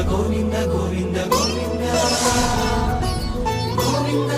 గోవింద గోవింద గోవింద గోవింద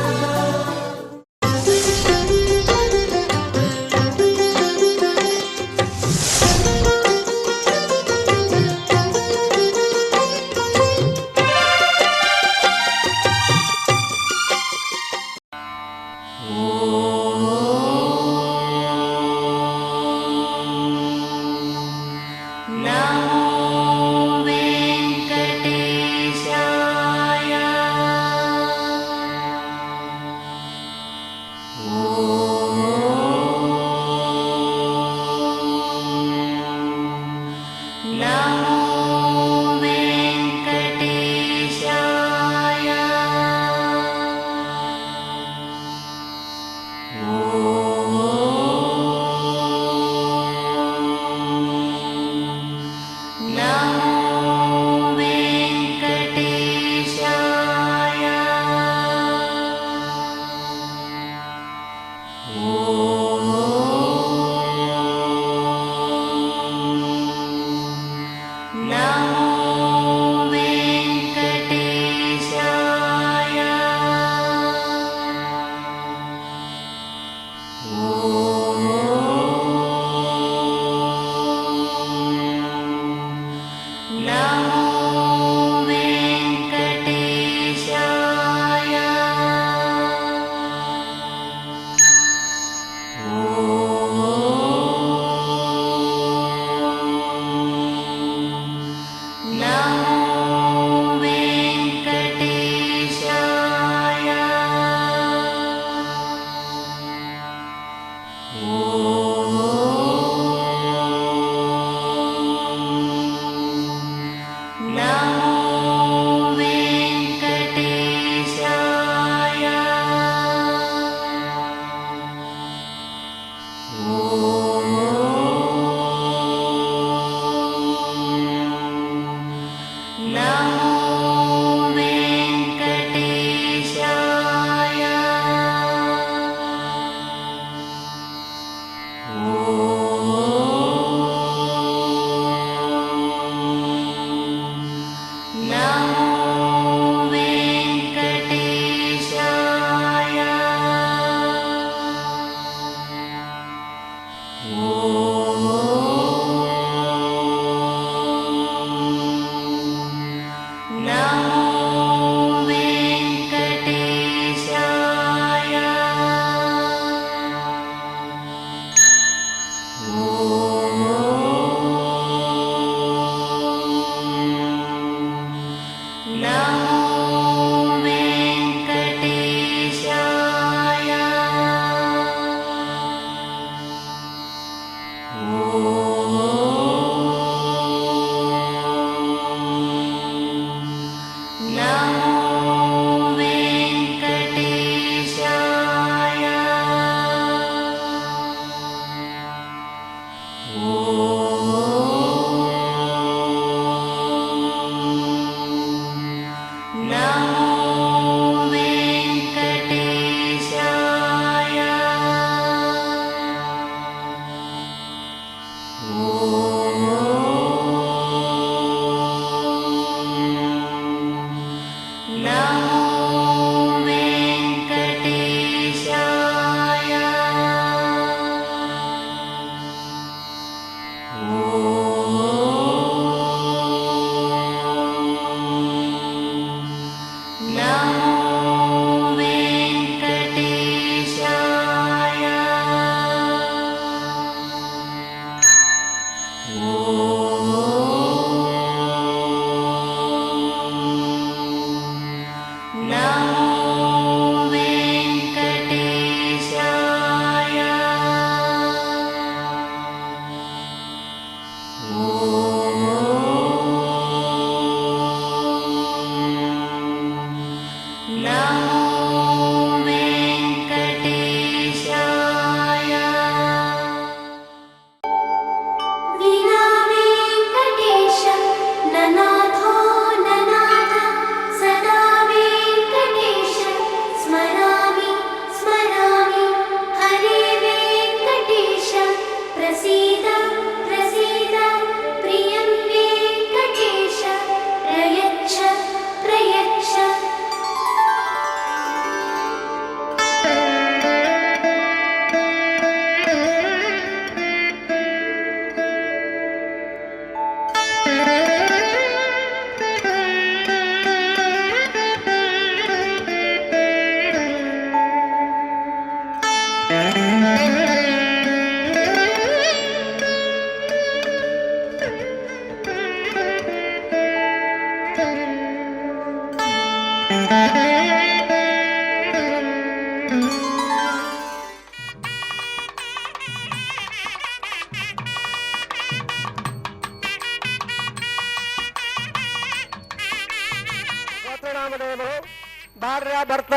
భార్య భర్త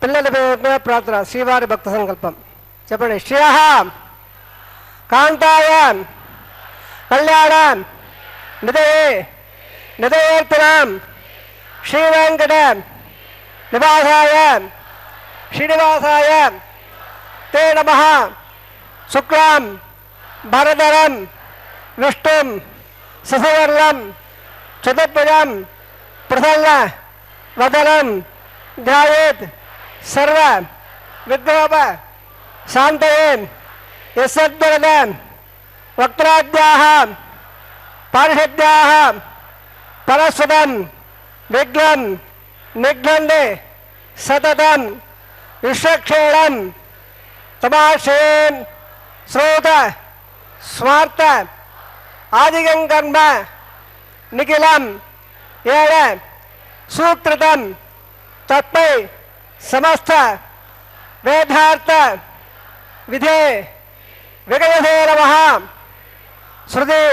పిల్లల ప్రార్థన శ్రీవారి భక్త సంకల్పం చెప్పండి. శ్రియ కాంతాయ కళ్యాణ నిధయే నిధయేర్తినాం శ్రీ వెంకట నివాసాయ శ్రీనివాసాయ తే నమః. శుక్లాం భరధరం విష్ణుం శశివర్ణం చతుర్భుజం ప్రసన్న వదనం ధ్యాయేత్ సర్వ విద్రోప శాంతయే యస్సద్వరద వక్త్రాద్యాః పారిషద్యాః పరస్వతం విఘ్నం నిఘ్నందే సతతం విశ్వక్షేణం తమాశ్రయేం శ్రోత స్వార్థ ఆదిగం కర్మ నిఖిలం ఏడ సూత్రతం తత్పై సమస్త వేదార్థ విధే విగయసే నమః. శృతి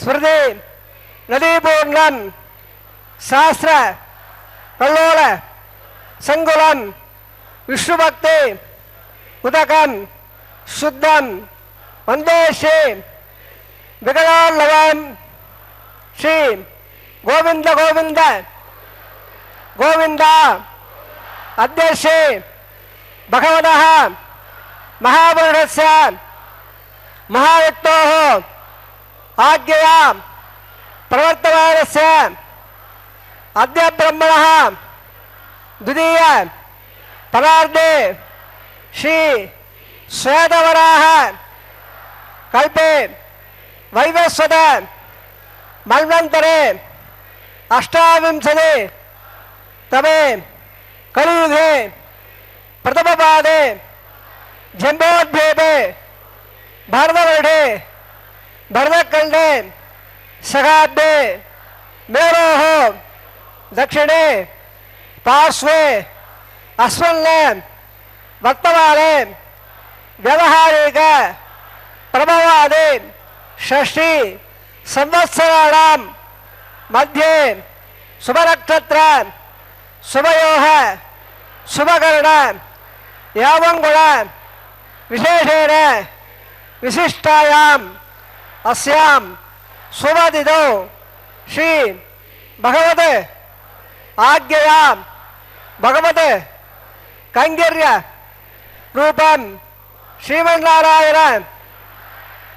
స్మృతి నదీపూర్ణం శాస్త్ర కల్లోల సంగులం విష్ణుభక్తి ఉదకం శుద్ధం వందే శ్రీ వికటాళవం శ్రీ గోవింద గోవింద గోవింద. అద్య శ్రీ భగవతః మహాపురుషస్య మహావ్యక్తోః ఆజ్ఞయా ప్రవర్తమానస్య అద్య బ్రహ్మణః ద్వితీయ పరార్ధే శ్రీ శ్వేతవరాహ కల్పే వైవస్వత మన్వంతరే అష్టావింశతి తమే కలియుగే ప్రథమపాదే జంబోద్భేదే భరతవర్షే భరతఖండే సహాబ్దే మేరోః దక్షిణే పార్శ్వే అస్మన్నే వర్తమానే వ్యవహారిక ప్రభవాది షష్ఠి సంవత్సరాణం మధ్యే శుభనక్షత్ర శుభయోః శుభకరణ యావంగుణ విశేషేణ విశిష్టాయాం అస్యాం శుభతిథౌ శ్రీ భగవత్ ఆజ్ఞయా భగవత్ కైంకర్య రూపం శ్రీమన్నారాయణ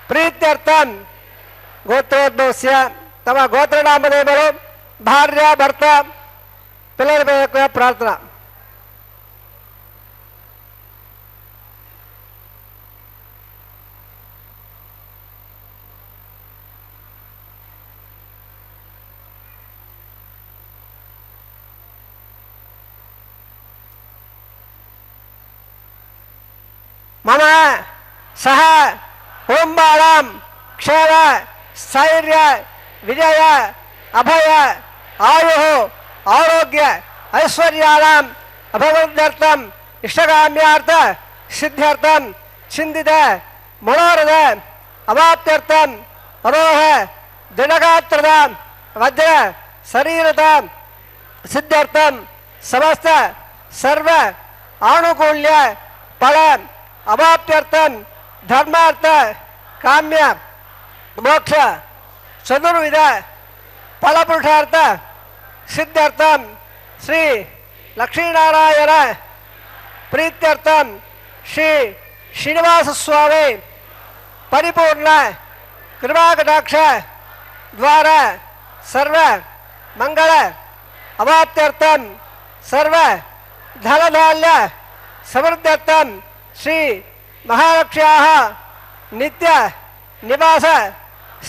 ప్రీత్యర్థం గోత్రోద్భవస్య తమ గోత్రనామధేయులు భార్య భర్త పిల్లల యొక్క ప్రార్థన. మమ సహ ఓంబాళం క్షేమ స్థైర్య విజయ అభయ ఆయు ఆరోగ్య ఐశ్వర్యాణం అభవద్యర్థం ఇష్టకామ్యార్థ సిద్ధ్యర్థం చిందిత మనోరథ అవాప్త్యర్థం అరోహ దృఢగాత్రత వజ్ర శరీరత సిద్ధ్యర్థం సమస్త సర్వ ఆనుకూల్య ఫల అవాప్త్యర్థం ధర్మార్థ కామ్య మోక్ష చతుర్విధ ఫలపురుషార్థ సిద్ధ్యర్థం శ్రీ లక్ష్మీనారాయణ ప్రీత్యర్థం శ్రీ శ్రీనివాసస్వామి పరిపూర్ణ కృపాకటాక్ష ద్వారా సర్వ మంగళ అవాప్త్యర్థం సర్వ ధనధాన్య సమృద్ధ్యర్థం శ్రీ మహాలక్ష్మ్యాః నిత్య నివాస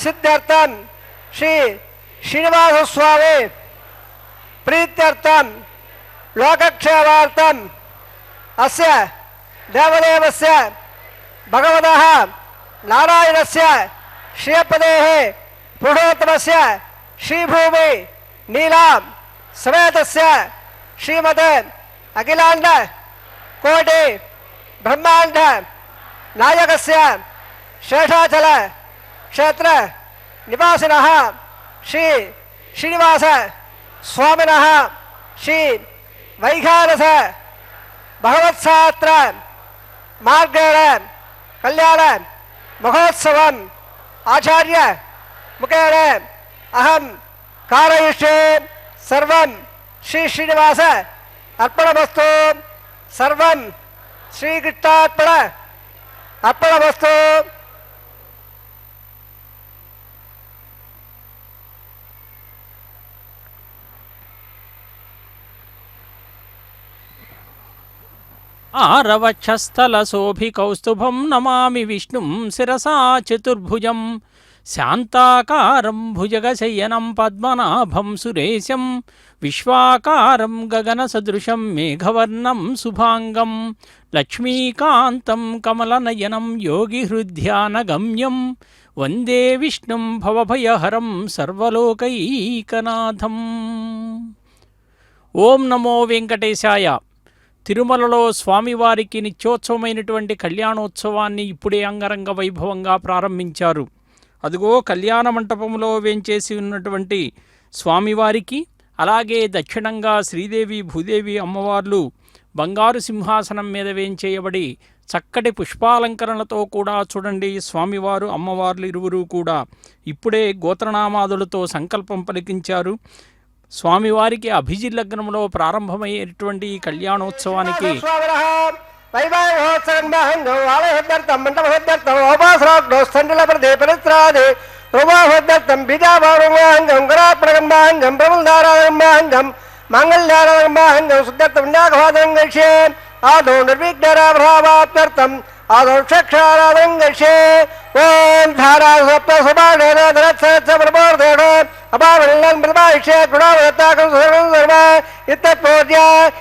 సిద్ధ్యర్థం श्री श्रीनिवास स्वामी प्रीत्यर्थम लोकक्षेमार्थम अस्य देवदेवस्य भगवतः नारायणस्य श्रियपदेः पुरुषोत्तमस्य श्रीभूमि नीलां समेतस्य श्रीमते अखिलांड कोटि ब्रह्मांड नायकस्य शेषाचल क्षेत्र निवासिनः श्री श्रीनिवास स्वामिनः श्री वैखानस भगवत्शास्त्र मार्गेण कल्याण महोत्सवम् आचार्य मुखेन अहं कारयिष्ये सर्वं श्री श्रीनिवास अर्पणमस्तु सर्वं श्रीकृष्णार्पण अर्पणमस्तु। आरवक्षस्थलशोभिकौस्तुभं नमामि विष्णुं शिरसा चतुर्भुजं शान्ताकारं भुजगशयनं पद्मनाभं सुरेशं विश्वाकारं गगनसदृशं मेघवर्णं शुभांगं लक्ष्मीकान्तं कमलनयनं योगिहृद्यानगम्यं वन्दे विष्णुं भवभयहरं सर्वलोकैकनाथम्। ఓం నమో వెంకటేశాయ. తిరుమలలో స్వామివారికి నిత్యోత్సవమైనటువంటి కళ్యాణోత్సవాన్ని ఇప్పుడే అంగరంగ వైభవంగా ప్రారంభించారు. అదిగో కళ్యాణ మంటపంలో వేంచేసి ఉన్నటువంటి స్వామివారికి, అలాగే దక్షిణంగా శ్రీదేవి భూదేవి అమ్మవార్లు బంగారు సింహాసనం మీద వేంచేయబడి చక్కటి పుష్పాలంకరణలతో కూడా చూడండి స్వామివారు అమ్మవార్లు ఇరువురు కూడా ఇప్పుడే గోత్రనామాదులతో సంకల్పం పలికించారు. స్వామివారికి అభిజి లగ్నంలో ప్రారంభమయ్యేటువంటి కళ్యాణోత్సవానికి आदौ निर्विघ्नराभावाप्यर्थम् आदौ चक्षाराधं गच्छे ओम धारा सप्त सुबाणेन धरत्सप्रबोधेन अपावरणं प्रभाषे गुणावताकं सर्वं इत्यपूज्य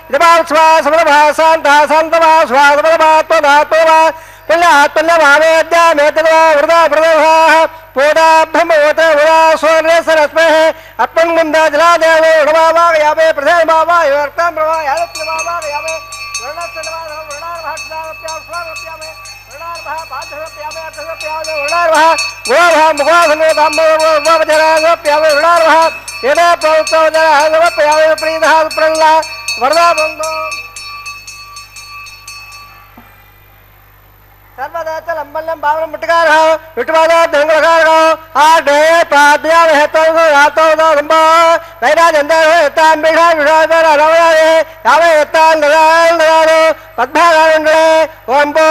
इदमास्वा समरभा शान्तः शान्तवा स्वासमरभात्मधात्मवा पुण्यात्मन्यभावेद्यामेतवा वृदा वृदभाः पूरा ब्रह्मवत वृदा स्वरसरस्मः अर्पणगन्धा जलादेव उडमावागयामे प्रथममावायुक्तं प्रवायालत्मावागयामे सर्वदाचलंबल्यं बावनं मुट्टकारः विटवादा दंगलकारः आडे पाद्या हेतौ रातौ दंब वैराजंदर हेतां बिढ़ा विढ़ादर अलवयारे यावे हेतां नराल पद्भागारंडे ओंबो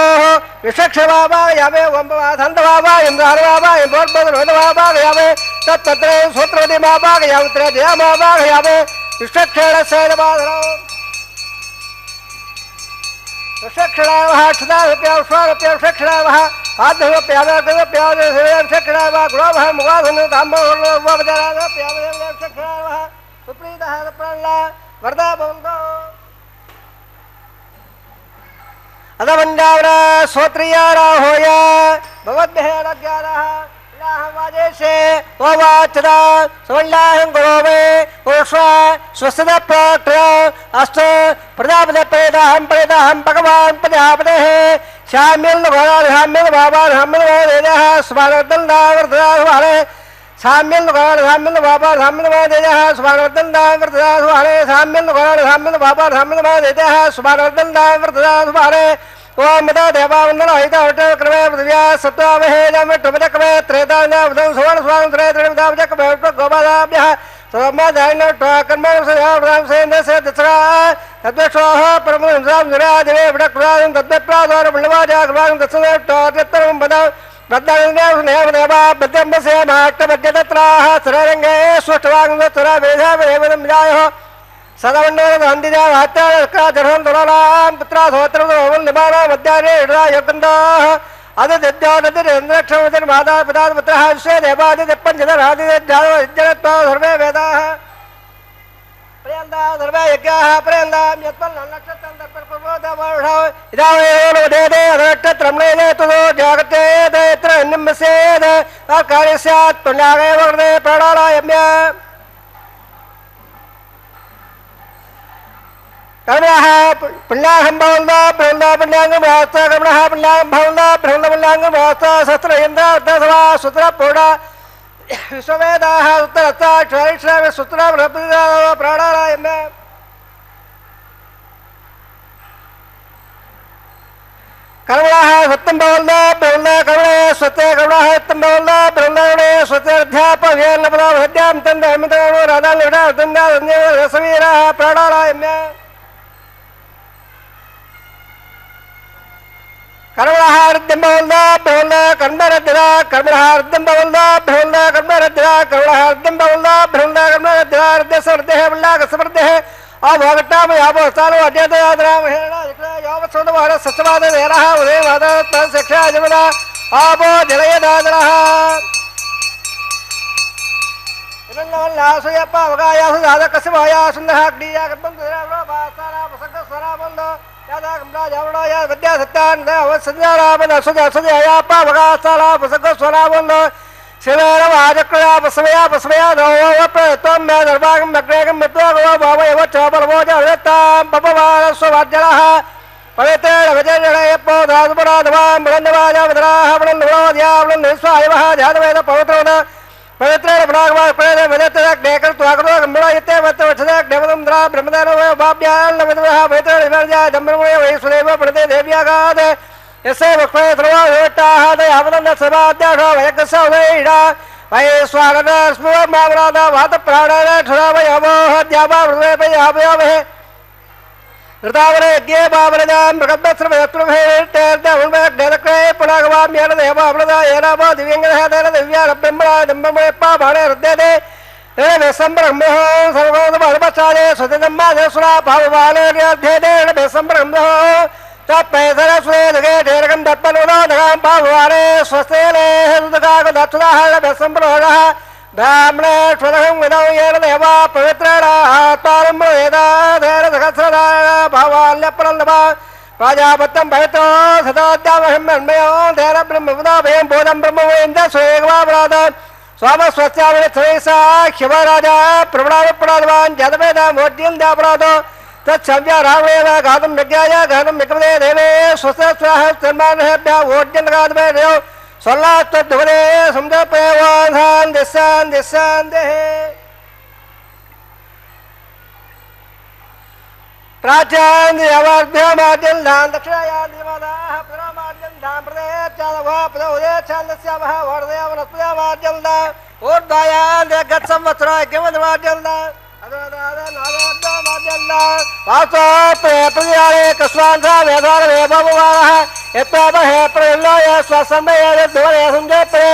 विशक्षबाबा यावे ओंबो संतबाबा इंद्रहरबाबा इंबोर्बद रोदबाबा यावे तत्तत्रे सूत्रवती बाबा यावत्रे जया बाबा यावे विशक्षेण सेदबाधरो विशक्षणावः क्षदारुप्या स्वारुप्या विशक्षणावः आद्धरुप्या वेदरुप्या विशक्षणावः गुणवः मुगाधन धाम्बोर्ववजरारुप्या विशक्षणावः सुप्रीतः सुप्रणला वरदा भवन्तु अदमण्डावरा स्वत्रियाराहोय भगवद्भ्यः रज्ञानः वाजेशे ओवाचदा सुवल्लाहं गुरोवे पुरुषा स्वस्तिदा प्रात्र अस्त प्रजापति प्रेदाहं भगवान् प्रजापतेः शाम्यं घोराल शाम्यं बाबा शाम्यं देजः सुभानवर्धन दावर्धना सुभाने शाम्यं घोराल शाम्यं बाबा शाम्यं देजः सुभानवर्धन दावर्धना सुभाने शाम्यं घोराल शाम्यं बाबा शाम्यं देजः सुभानवर्धन दावर्धना सुभाने ओम मदा देवावंदन हिता हट क्रमे पृथ्व्या सत्वावहे नमटमद क्रमे त्रेताना उदं सुवर्ण स्वां त्रेत्रमदावज क्रमे गोपादाभ्यः सोमदायन टकर्मण सयावराम सेन से दसरा तद्वशोह परमं साम निरादेवे वडक्रां तद्वप्रादोर बलवाजा क्रमां दसन टोत्रम बद बद्दानेव नेव देवा बद्दम से माक्त बद्दत्राः सररंगे स्वष्टवांग तरा वेधा वेवदं जायो सदावन्नोर हंदिजा वात्यार का दर्शन तोलाम पुत्रा धोत्रम निबाना मध्यारे इडरा यकंदा आदित्यक्षर माता पिता पुत्र विश्व देवादित्य पंचधर सर्वे वेदा पर्यन्ता सर्वे यज्ञाः पर्यन्ता यत्पल नक्षत्रं तत्पर्वोदवर्षौ इदावेदे अदक्षत्रम्णे तुदो जागते यत्र निम्मसेद कार्य स्यात् पुण्यागे वर्धे प्राणायाम्य कर्मणः पुण्याहं भवन्ता पुण्याङ्गं भवता कर्मणः पुण्याङ्गं भवन्ता पुण्याङ्गं भवता शस्त्र इन्द्र अर्धसभा सूत्र पूर्णा विश्ववेदाः उत्तरस्ता क्षरिष्यामि सूत्र प्राणायाम्य कर्मणः सत्यं भवन्ता कर्मणे स्वते कर्मणः सत्यं भवन्ता कर्मणे स्वतेऽध्यापयेन पदाभ्यां तन्दमितो राधानिडा रसवीरः प्राणायाम्य कर्मणः अर्धं भवन्ता कर्मरद्धिरा कर्मणः अर्धं भवन्ता कर्मरद्धिरा कर्मणः अर्धं भवन्ता कर्मरद्धिरा अर्धसमृद्धेः वल्लाकसमृद्धेः अभोगट्टाम यावस्तानो अद्यतयादरामहेण यावत्सोदवार सत्सवादवेरः उदयवादः शिक्षा जमदा आपो जलयदादरः इनल्लासयप्प अवगायासु दादकसमाया सुन्दः अग्निया कर्मं दरावरो भासारा प्रसक्तस्वरामन्दो यादा कमला जावडो या विद्या सत्यान अवसंजारामन असुदयाप्प अवगासारा प्रसक्तस्वरामन्दो शिवेन वाजक्रिया पस्मया नवो प्रयत्नं मे दर्भागं नग्रेगं मित्वागो भावयव च बलवो जलतां पपवारस्ववाद्यलः पवित्रेण विजयजलयप्पो धातुपराधवां ब्रह्मवाजावदराः ब्रह्मवाद्यावृन्निस्वायवः ध्यानवेद पवित्रोद पवित्रेण ब्राह्मण पवित्रग्नेकर्त्वाकरो गम्भीरयते वत्वच्छदेवदं ब्रह्मदेवो भाव्यान्न विद्वः पवित्रेण विवर्ज्य दम्भ्रमणे वैश्वदेव प्रणते देव्यागाद यसे वक्रे सर्वोटाः दयावदन्न सर्वाद्याशो वयकसौदैडा वैश्वानर स्मुवमावराद वातप्राणान क्षरावयवोः द्यावावृतपयावयवः ऋतावरे यज्ञे बावरदां मृगद्वस्त्रवयत्रुभेर्तेर्दवुल्मेग्नेदक्रे पुनागवाम्येन देवावृदा येनावो दिव्यङ्गदः तेन दिव्यारब्रह्मणा दिम्बमयप्पा भाणे हृद्यते तेन वेसम्ब्रह्मः सर्वोदमर्मचारे स्वतिदम्मादेशुरा भाववालेर्यध्येतेन वेसम्ब्रह्मः तत्पैसरस्वेदगे ढेरकं दत्पनुदां पाववारे स्वस्तेने सुदगागदत्सुदाः वेसम्ब्रह्मः ब्राह्मणे स्वदहं विदौ येन देवा पवित्रेण आत्मानं वेदाधेन सहस्रदाय भावाल्यप्रलभा प्राजापत्यं पवित्रो सदाद्यामहं मन्मयो धैर ब्रह्मविदाभयं बोधं ब्रह्मवेन्द्र स्वेगवापराध स्वामस्वस्यामि श्रेयसा शिवराजा प्रवणापराधवान् जदवेद मोद्यं दापराधो तत्सव्या रामेण गातुं यज्ञाय गातुं विक्रमे देवे स्वस्यस्वाह सन्मानेभ्यः वोद्यन्गादवे देव सोल्लात्तद्भुवने समर्पयावान् दिशान् देहे प्राच्यान् देवाभ्यमाद्यं दान दक्षिणायां देवादाः पुरामाद्यं दान प्रदेशादवः प्रदेशान्दस्यावः वर्धयावनस्पयामाद्यं दान ऊर्ध्वायां देगत्संवत्सरा किमद्वाद्यं दान वासो प्रयाणे कस्वांसा वेदान वेभववारः यत्पापहे प्रयल्लाय स्वसंदये दुवरे संजप्रे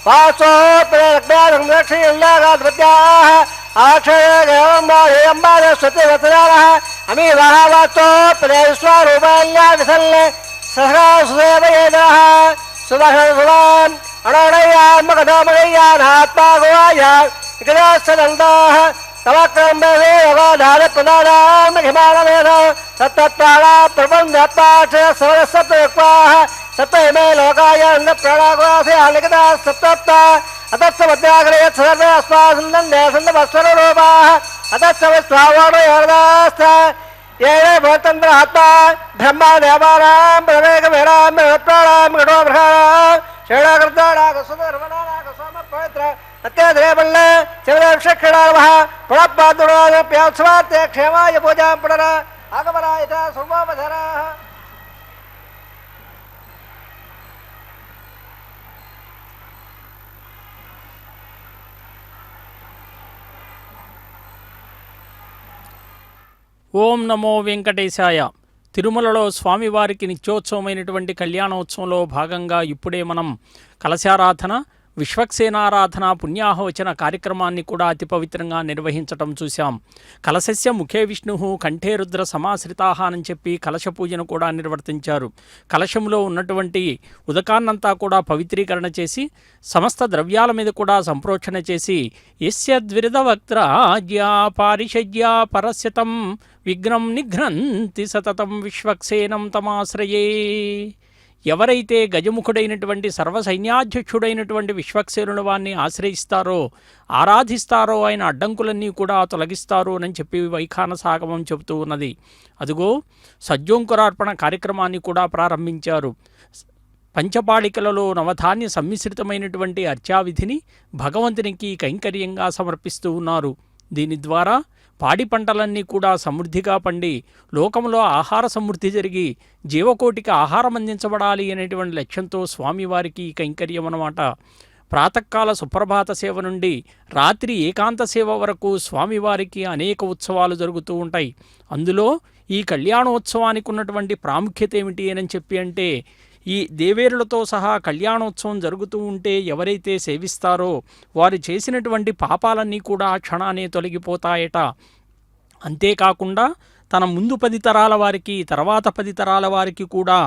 वासो प्रयज्ञासंरक्षिल्लागाद्वत्याः आक्षय गयम्बादेयम्बादे स्वतिवत्सराः अमीवाः वासो प्रयस्वारूपाल्या विसल्ले सहस्रसुदेवयेदः सुदर्शनसुवान् अणोणयान्मकथमगय्यानात्मा गोवाया इकदासदन्ताः तवक्रम्बेधारपदानां हिमालयेन सत्तत्प्राणा प्रबन्धपाठ सवरसप्तयुक्ताः सप्तमे लोकाय अन्नप्राणागुणासे आलिखिता सप्तप्ता अतत्समद्याग्रे सर्वे अस्मासन्दे सन्दवत्सररूपाः अतत्सविस्वावणयोर्दास्थ येन भवतन्त्र आत्मा ब्रह्मा देवानां प्रवेगमेनां प्राणां गणोभ्राणां शरणकृतानागसुधर्मणानागसोमपवित्र अत्यद्रेवल्ल शिवदक्षिणावः पुनःपादुराप्योत्सवात्ते क्षेमाय पूजां पुनर आगमनाय च सर्वोपधराः ఓం నమో వెంకటేశాయ. తిరుమలలో స్వామివారికి నిత్యోత్సవమైనటువంటి కళ్యాణోత్సవంలో భాగంగా ఇప్పుడే మనం కలశారాధన విశ్వక్సేనారాధన పుణ్యాహవచన కార్యక్రమాన్ని కూడా అతి పవిత్రంగా నిర్వహించటం చూశాం. కలశస్య ముఖే విష్ణు కంఠే రుద్ర సమాశ్రితాహ అని చెప్పి కలశ పూజను కూడా నిర్వర్తించారు. కలశంలో ఉన్నటువంటి ఉదకాన్నంతా కూడా పవిత్రీకరణ చేసి సమస్త ద్రవ్యాల మీద కూడా సంప్రోక్షణ చేసి యస్య ద్విరదవక్త్రాజ్యా పారిషజ్యా పరస్యతం విఘ్నం నిఘ్నంతి సతతం విశ్వక్సేనం తమాశ్రయే. ఎవరైతే గజముఖుడైనటువంటి సర్వసైన్యాధ్యక్షుడైనటువంటి విశ్వక్సేనుల వారిని ఆశ్రయిస్తారో, ఆరాధిస్తారో ఆయన అడ్డంకులన్నీ కూడా తొలగిస్తారు అని చెప్పి వైఖానసాగమం చెబుతూ ఉన్నది. అదిగో సజ్జోంకురార్పణ కార్యక్రమాన్ని కూడా ప్రారంభించారు. పంచపాళికలలో నవధాన్య సమ్మిశ్రితమైనటువంటి అర్చావిధిని భగవంతునికి కైంకర్యంగా సమర్పిస్తూ ఉన్నారు. దీని ద్వారా పాడి పంటలన్నీ కూడా సమృద్ధిగా పండి లోకంలో ఆహార సమృద్ధి జరిగి జీవకోటికి ఆహారం అందించబడాలి అనేటువంటి లక్ష్యంతో స్వామివారికి కైంకర్యం అన్నమాట. ప్రాతకాల సుప్రభాత సేవ నుండి రాత్రి ఏకాంత సేవ వరకు స్వామివారికి అనేక ఉత్సవాలు జరుగుతూ ఉంటాయి. అందులో ఈ కళ్యాణోత్సవానికి ఉన్నటువంటి ప్రాముఖ్యత ఏమిటి అని చెప్పి అంటే, ఈ దేవేరులతో సహా కళ్యాణోత్సవం జరుగుతూ ఉంటే ఎవరైతే సేవిస్తారో వారు చేసినటువంటి పాపాలన్నీ కూడా క్షణానే తొలగిపోతాయట. అంతేకాకుండా తన ముందు 10 తరాల వారికి, తర్వాత 10 తరాల వారికి కూడా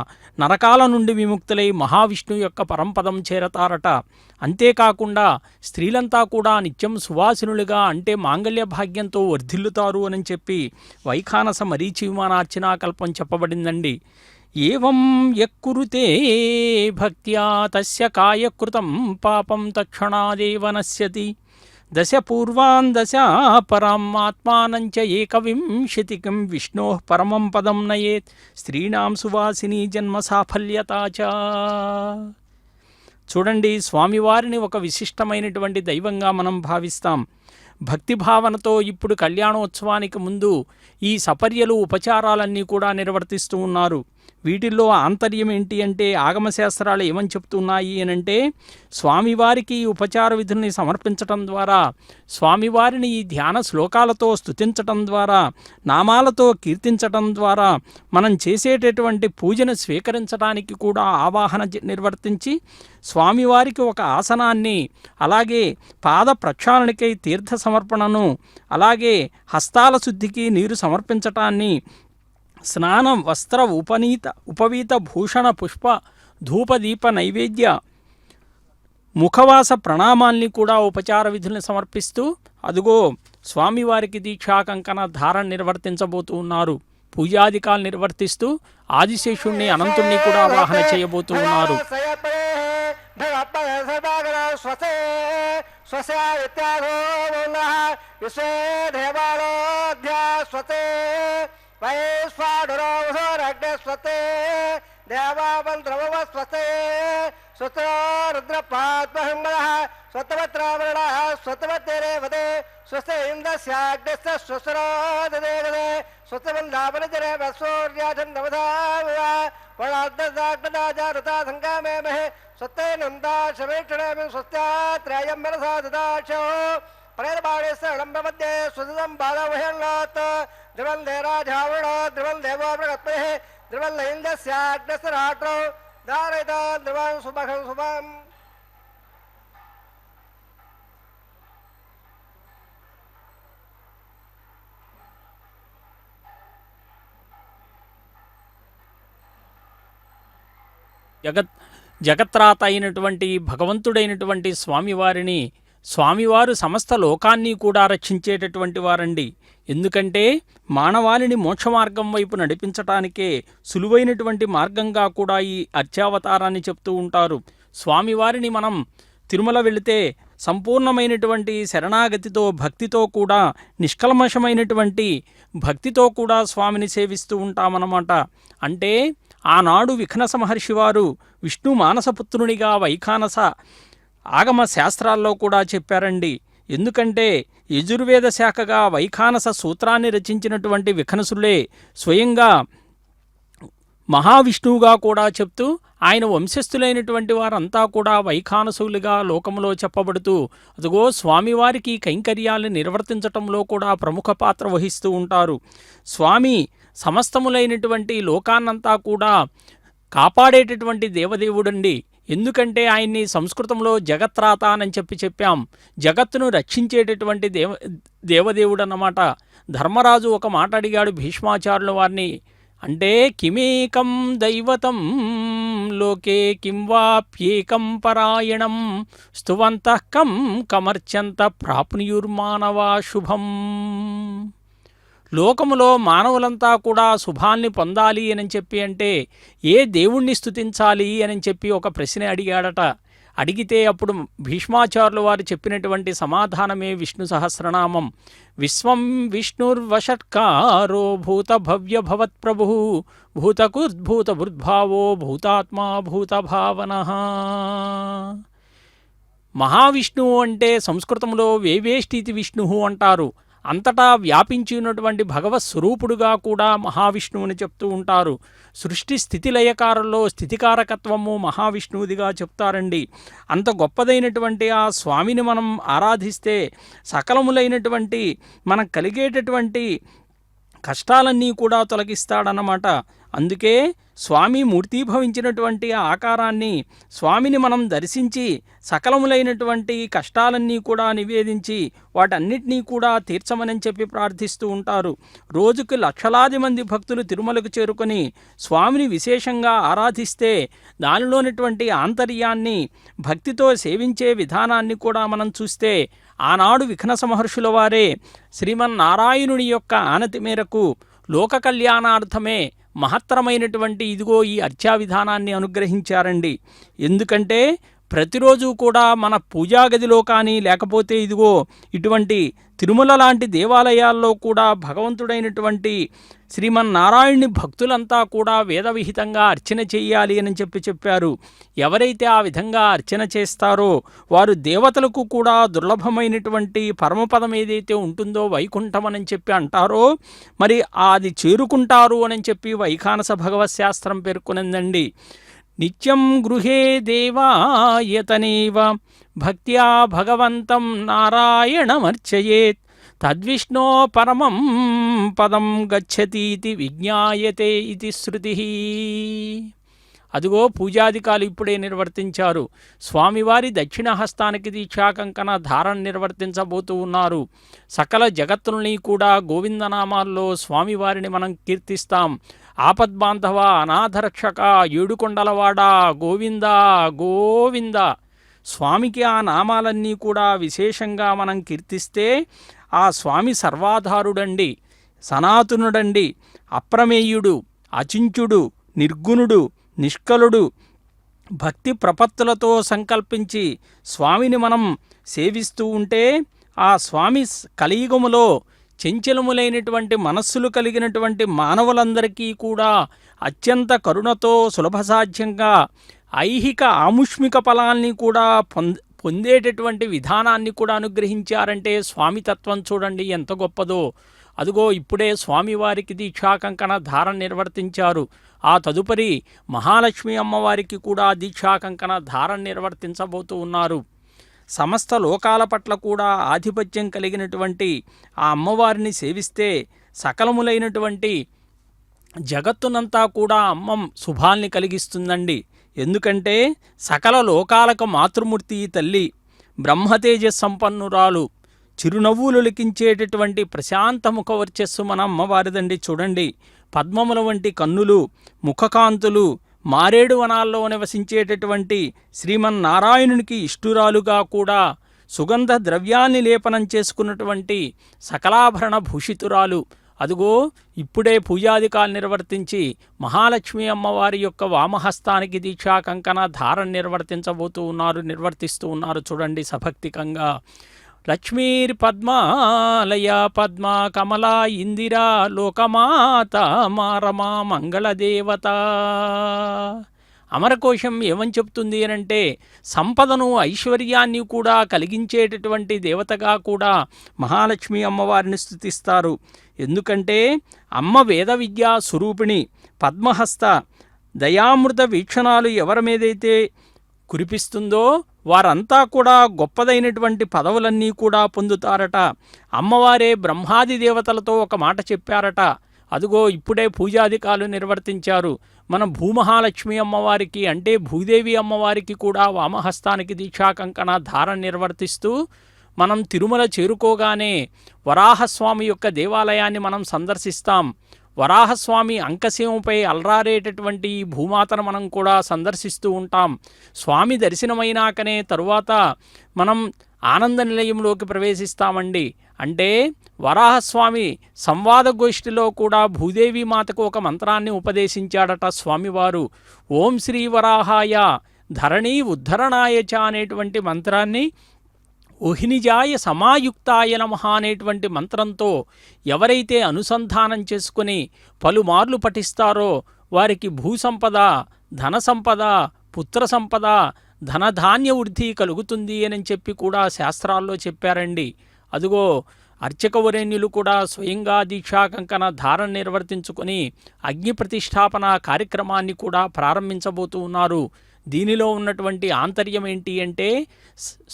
నరకాల నుండి విముక్తులై మహావిష్ణువు యొక్క పరంపదం చేరతారట. అంతేకాకుండా స్త్రీలంతా కూడా నిత్యం సువాసినులుగా అంటే మాంగళ్య భాగ్యంతో వర్ధిల్లుతారు అని చెప్పి వైఖానస మరీచి విమానార్చనా కల్పం చెప్పబడిందండి. ఏవం యక్కురుతే భక్త్యా తస్య కాయకృతం పాపం తక్షణాదేవ నశ్యతి. దశ పూర్వాన్ దశ పరాం ఆత్మానంచ ఏకవింశతికం విష్ణో పరమం పదం నయేత్ స్త్రీణాం సువాసిని జన్మ సాఫల్యతా చ. చూడండి, స్వామివారిని ఒక విశిష్టమైనటువంటి దైవంగా మనం భావిస్తాం. భక్తి భావనతో ఇప్పుడు కళ్యాణోత్సవానికి ముందు ఈ సపర్యలు ఉపచారాలన్నీ కూడా నిర్వర్తిస్తూ ఉన్నారు. వీటిల్లో ఆంతర్యం ఏంటి అంటే, ఆగమశాస్త్రాలు ఏమని చెప్తున్నాయి అనంటే, స్వామివారికి ఈ ఉపచార విధుల్ని సమర్పించటం ద్వారా, స్వామివారిని ఈ ధ్యాన శ్లోకాలతో స్తుతించటం ద్వారా, నామాలతో కీర్తించటం ద్వారా మనం చేసేటటువంటి పూజను స్వీకరించడానికి కూడా ఆవాహన నిర్వర్తించి స్వామివారికి ఒక ఆసనాన్ని, అలాగే పాద ప్రక్షాళనకై తీర్థ సమర్పణను, అలాగే హస్తాల శుద్ధికి నీరు సమర్పించటాన్ని, స్నానం వస్త్ర ఉపవీత భూషణ పుష్ప ధూపదీప నైవేద్య ముఖవాస ప్రణామాల్ని కూడా ఉపచార విధుల్ని సమర్పిస్తూ అదుగో స్వామివారికి దీక్షా కంకణ ధారణ నిర్వర్తించబోతూ ఉన్నారు. పూజాధికాలు నిర్వర్తిస్తూ ఆదిశేషుణ్ణి అనంతుణ్ణి కూడా ఆవాహన చేయబోతూ ఉన్నారు. వైశ్వాడురోగ్స్వతే దేవావంద్రవస్వతే స్వతో రుద్రపాద్మహిమః స్వతవత్రావరణః స్వతవత్తేరేవతే స్వస్త ఇంద్రస్యాగ్నిస్త స్వస్రోదదేగదే స్వతవందాపనజరేవ సూర్యాజన్నవధావ వళార్ధదాగ్నదాజారుతా సంగామేమహే స్వతే నందాశవేక్షణేమి స్వస్త్యాత్రేయం మనసా దదాశో ప్రేరబాణేశ్వరం ప్రపద్యే స్వదం బాలవహ్యంగాత్ ధ్రువందే రాజావృణ ధ్రువం దేవో ప్రగత్మహ ధ్రువల్ల ఇంద్రస్యాగ్నిస్రాట్రో ధారయత ధ్రువం సుభగం శుభం. జగత్రాత అయినటువంటి భగవంతుడైనటువంటి స్వామివారు సమస్త లోకాన్ని కూడా రక్షించేటటువంటి వారండి. ఎందుకంటే మానవాళిని మోక్ష మార్గం వైపు నడిపించటానికే సులువైనటువంటి మార్గంగా కూడా ఈ అర్చావతారాన్ని చెప్తూ ఉంటారు. స్వామివారిని మనం తిరుమల వెళితే సంపూర్ణమైనటువంటి శరణాగతితో, భక్తితో కూడా, నిష్కల్మషమైనటువంటి భక్తితో కూడా స్వామిని సేవిస్తూ ఉంటామన్నమాట. అంటే ఆనాడు విఘ్నస మహర్షి వారు విష్ణు మానసపుత్రునిగా వైఖానస ఆగమ శాస్త్రాల్లో కూడా చెప్పారండి. ఎందుకంటే యజుర్వేద శాఖగా వైఖానస సూత్రాన్ని రచించినటువంటి విఘ్నసులే స్వయంగా మహావిష్ణువుగా కూడా చెప్తూ ఆయన వంశస్థులైనటువంటి వారంతా కూడా వైఖానసులుగా లోకంలో చెప్పబడుతూ అదిగో స్వామివారికి కైంకర్యాలను నిర్వర్తించటంలో కూడా ప్రముఖ పాత్ర వహిస్తూ ఉంటారు. స్వామి సమస్తములైనటువంటి లోకాన్నంతా కూడా కాపాడేటటువంటి దేవదేవుడండి. ఎందుకంటే ఆయన్ని సంస్కృతంలో జగత్రాత అని చెప్పాం. జగత్తును రక్షించేటటువంటి దేవదేవుడు అన్నమాట. ధర్మరాజు ఒక మాట అడిగాడు భీష్మాచార్యుల వారిని. అంటే కిమేకం దైవతం లోకే కిం వాప్యేకం పరాయణం స్తువంతః కం కమర్చంత ప్రాప్నుయుర్మానవా శుభం. లోకములో మానవులంతా కూడా శుభాల్ని పొందాలి అని చెప్పి అంటే ఏ దేవుణ్ణి స్తుతించాలి అని చెప్పి ఒక ప్రశ్న అడిగాడట. అడిగితే అప్పుడు భీష్మాచార్యుల వారు చెప్పినటువంటి సమాధానమే విష్ణు సహస్రనామం. విశ్వం విష్ణుర్వషట్కారో భూత భవ్య భవత్ప్రభు భూతకుర్భూత భృద్భావో భూతాత్మా భూతభావన. మహావిష్ణువు అంటే సంస్కృతంలో వేవేష్టితి విష్ణువు అంటారు. అంతటా వ్యాపించినటువంటి భగవత్ స్వరూపుడుగా కూడా మహావిష్ణువుని చెప్తూ ఉంటారు. సృష్టి స్థితిలయకారంలో స్థితికారకత్వము మహావిష్ణువుదిగా చెప్తారండి. అంత గొప్పదైనటువంటి ఆ స్వామిని మనం ఆరాధిస్తే సకలములైనటువంటి మనకు కలిగేటటువంటి కష్టాలన్నీ కూడా తొలగిస్తాడన్నమాట. అందుకే స్వామి మూర్తీభవించినటువంటి ఆ ఆకారాన్ని, స్వామిని మనం దర్శించి సకలములైనటువంటి కష్టాలన్నీ కూడా నివేదించి వాటన్నిటినీ కూడా తీర్చమని చెప్పి ప్రార్థిస్తూ ఉంటారు. రోజుకి లక్షలాది మంది భక్తులు తిరుమలకు చేరుకొని స్వామిని విశేషంగా ఆరాధిస్తే దానిలోనటువంటి ఆంతర్యాన్ని, భక్తితో సేవించే విధానాన్ని కూడా మనం చూస్తే ఆనాడు విఘ్నస మహర్షుల వారే శ్రీమన్నారాయణుని యొక్క ఆనతి మేరకు లోక కళ్యాణార్థమే మహత్తరమైనటువంటి ఇదిగో ఈ అర్చా విధానాన్ని అనుగ్రహించారండి. ఎందుకంటే ప్రతిరోజు కూడా మన పూజాగదిలో కానీ లేకపోతే ఇదిగో ఇటువంటి తిరుమల లాంటి దేవాలయాల్లో కూడా భగవంతుడైనటువంటి శ్రీమన్నారాయణుని భక్తులంతా కూడా వేదవిహితంగా అర్చన చెయ్యాలి అని చెప్పారు. ఎవరైతే ఆ విధంగా అర్చన చేస్తారో వారు దేవతలకు కూడా దుర్లభమైనటువంటి పరమపదం ఏదైతే ఉంటుందో వైకుంఠం అని చెప్పి అంటారో మరి అది చేరుకుంటారు అని చెప్పి వైఖానస భగవత్ శాస్త్రం పేర్కొనిందండి. నిత్యం గృహే దేవాయతనేవ భక్త్యా భగవంతం నారాయణమర్చయేత్ తద్విష్ణో పరమం పదం గచ్చతీతి విజ్ఞాయతే ఇది శృతి. అదిగో పూజాధికాలు ఇప్పుడే నిర్వర్తించారు. స్వామివారి దక్షిణ హస్తానికి దీక్షాకంకణ ధారణ నిర్వర్తించబోతూ ఉన్నారు. సకల జగత్తుల్ని కూడా గోవిందనామాల్లో స్వామివారిని మనం కీర్తిస్తాం. ఆపద్బాంధవ, అనాథరక్షక, ఏడుకొండలవాడ, గోవింద గోవింద. స్వామికి ఆ నామాలన్నీ కూడా విశేషంగా మనం కీర్తిస్తే ఆ స్వామి సర్వాధారుడండి, సనాతనుడండి, అప్రమేయుడు, అచించుడు, నిర్గుణుడు, నిష్కలుడు. భక్తి ప్రపత్తులతో సంకల్పించి స్వామిని మనం సేవిస్తూ ఉంటే ఆ స్వామి కలియుగములో చంచలములైనటువంటి మనస్సులు కలిగినటువంటి మానవులందరికీ కూడా అత్యంత కరుణతో సులభసాధ్యంగా ఐహిక ఆముష్మిక ఫలాల్ని కూడా పొందేటటువంటి విధానాన్ని కూడా అనుగ్రహించారంటే స్వామి తత్వం చూడండి ఎంత గొప్పదో. అదిగో ఇప్పుడే స్వామివారికి దీక్షాకంకణ ధారణ నిర్వర్తించారు. ఆ తదుపరి మహాలక్ష్మి అమ్మవారికి కూడా దీక్షాకంకణ ధారణ నిర్వర్తించబోతూ ఉన్నారు. సమస్త లోకాల పట్ల కూడా ఆధిపత్యం కలిగినటువంటి ఆ అమ్మవారిని సేవిస్తే సకలములైనటువంటి జగత్తునంతా కూడా అమ్మ శుభాల్ని కలిగిస్తుందండి. ఎందుకంటే సకల లోకాలకు మాతృమూర్తి తల్లి, బ్రహ్మతేజ సంపన్నురాలు, చిరునవ్వులు లిఖించేటటువంటి ప్రశాంత ముఖ వర్చస్సు మన అమ్మవారిదండి. చూడండి, పద్మముల వంటి కన్నులు, ముఖకాంతులు, మారేడు వనాల్లో నివసించేటటువంటి శ్రీమన్నారాయణునికి ఇష్టురాలుగా కూడా సుగంధ ద్రవ్యాన్ని లేపనం చేసుకున్నటువంటి సకలాభరణ భూషితురాలు. అదుగో ఇప్పుడే పూజాధికాలు నిర్వర్తించి మహాలక్ష్మి అమ్మవారి యొక్క వామహస్తానికి దీక్షా కంకణ ధారణ నిర్వర్తిస్తూ ఉన్నారు. చూడండి సభక్తికంగా. లక్ష్మీర్ పద్మాలయ పద్మ కమలా ఇందిరా లోకమాత మారమా మంగళదేవత. అమరకోశం ఏమని చెప్తుంది అనంటే సంపదను ఐశ్వర్యాన్ని కూడా కలిగించేటటువంటి దేవతగా కూడా మహాలక్ష్మి అమ్మవారిని స్తుతిస్తారు. ఎందుకంటే అమ్మ వేద విద్యా స్వరూపిణి, పద్మహస్త, దయామృత వీక్షణాలు ఎవరి మీదైతే కురిపిస్తుందో వారంతా కూడా గొప్పదైనటువంటి పదవులన్నీ కూడా పొందుతారట. అమ్మవారే బ్రహ్మాది దేవతలతో ఒక మాట చెప్పారట. అదుగో ఇప్పుడే పూజాధికాలు నిర్వర్తించారు. మన భూమహాలక్ష్మి అమ్మవారికి అంటే భూదేవి అమ్మవారికి కూడా వామహస్తానికి దీక్షా కంకణ ధారణ నిర్వర్తిస్తూ మనం తిరుమల చేరుకోగానే వరాహస్వామి యొక్క దేవాలయాన్ని మనం సందర్శిస్తాం. వరాహస్వామి అంకశివంపై అలరారేటటువంటి ఈ భూమాతను మనం కూడా సందర్శిస్తూ ఉంటాం. స్వామి దర్శనమైనాకనే తరువాత మనం ఆనంద నిలయంలోకి ప్రవేశిస్తామండి. అంటే వరాహస్వామి సంవాద గోష్ఠిలో కూడా భూదేవి మాతకు ఒక మంత్రాన్ని ఉపదేశించాడట స్వామివారు. ఓం శ్రీ వరాహాయ ధరణీ ఉద్ధరణాయ చ అనేటువంటి మంత్రాన్ని ఓహినిజాయ సమాయుక్తాయ నమః అనేటువంటి మంత్రంతో ఎవరైతే అనుసంధానం చేసుకుని పలుమార్లు పఠిస్తారో వారికి భూసంపద, ధన సంపద, పుత్ర సంపద, ధనధాన్య వృద్ధి కలుగుతుంది అని చెప్పి కూడా శాస్త్రాల్లో చెప్పారండి. అదిగో అర్చకవరేణ్యులు కూడా స్వయంగా దీక్షా కంకణ ధారణ నిర్వర్తించుకొని అగ్ని ప్రతిష్టాపన కార్యక్రమాన్ని కూడా ప్రారంభించబోతూ ఉన్నారు. దీనిలో ఉన్నటువంటి ఆంతర్యం ఏంటి అంటే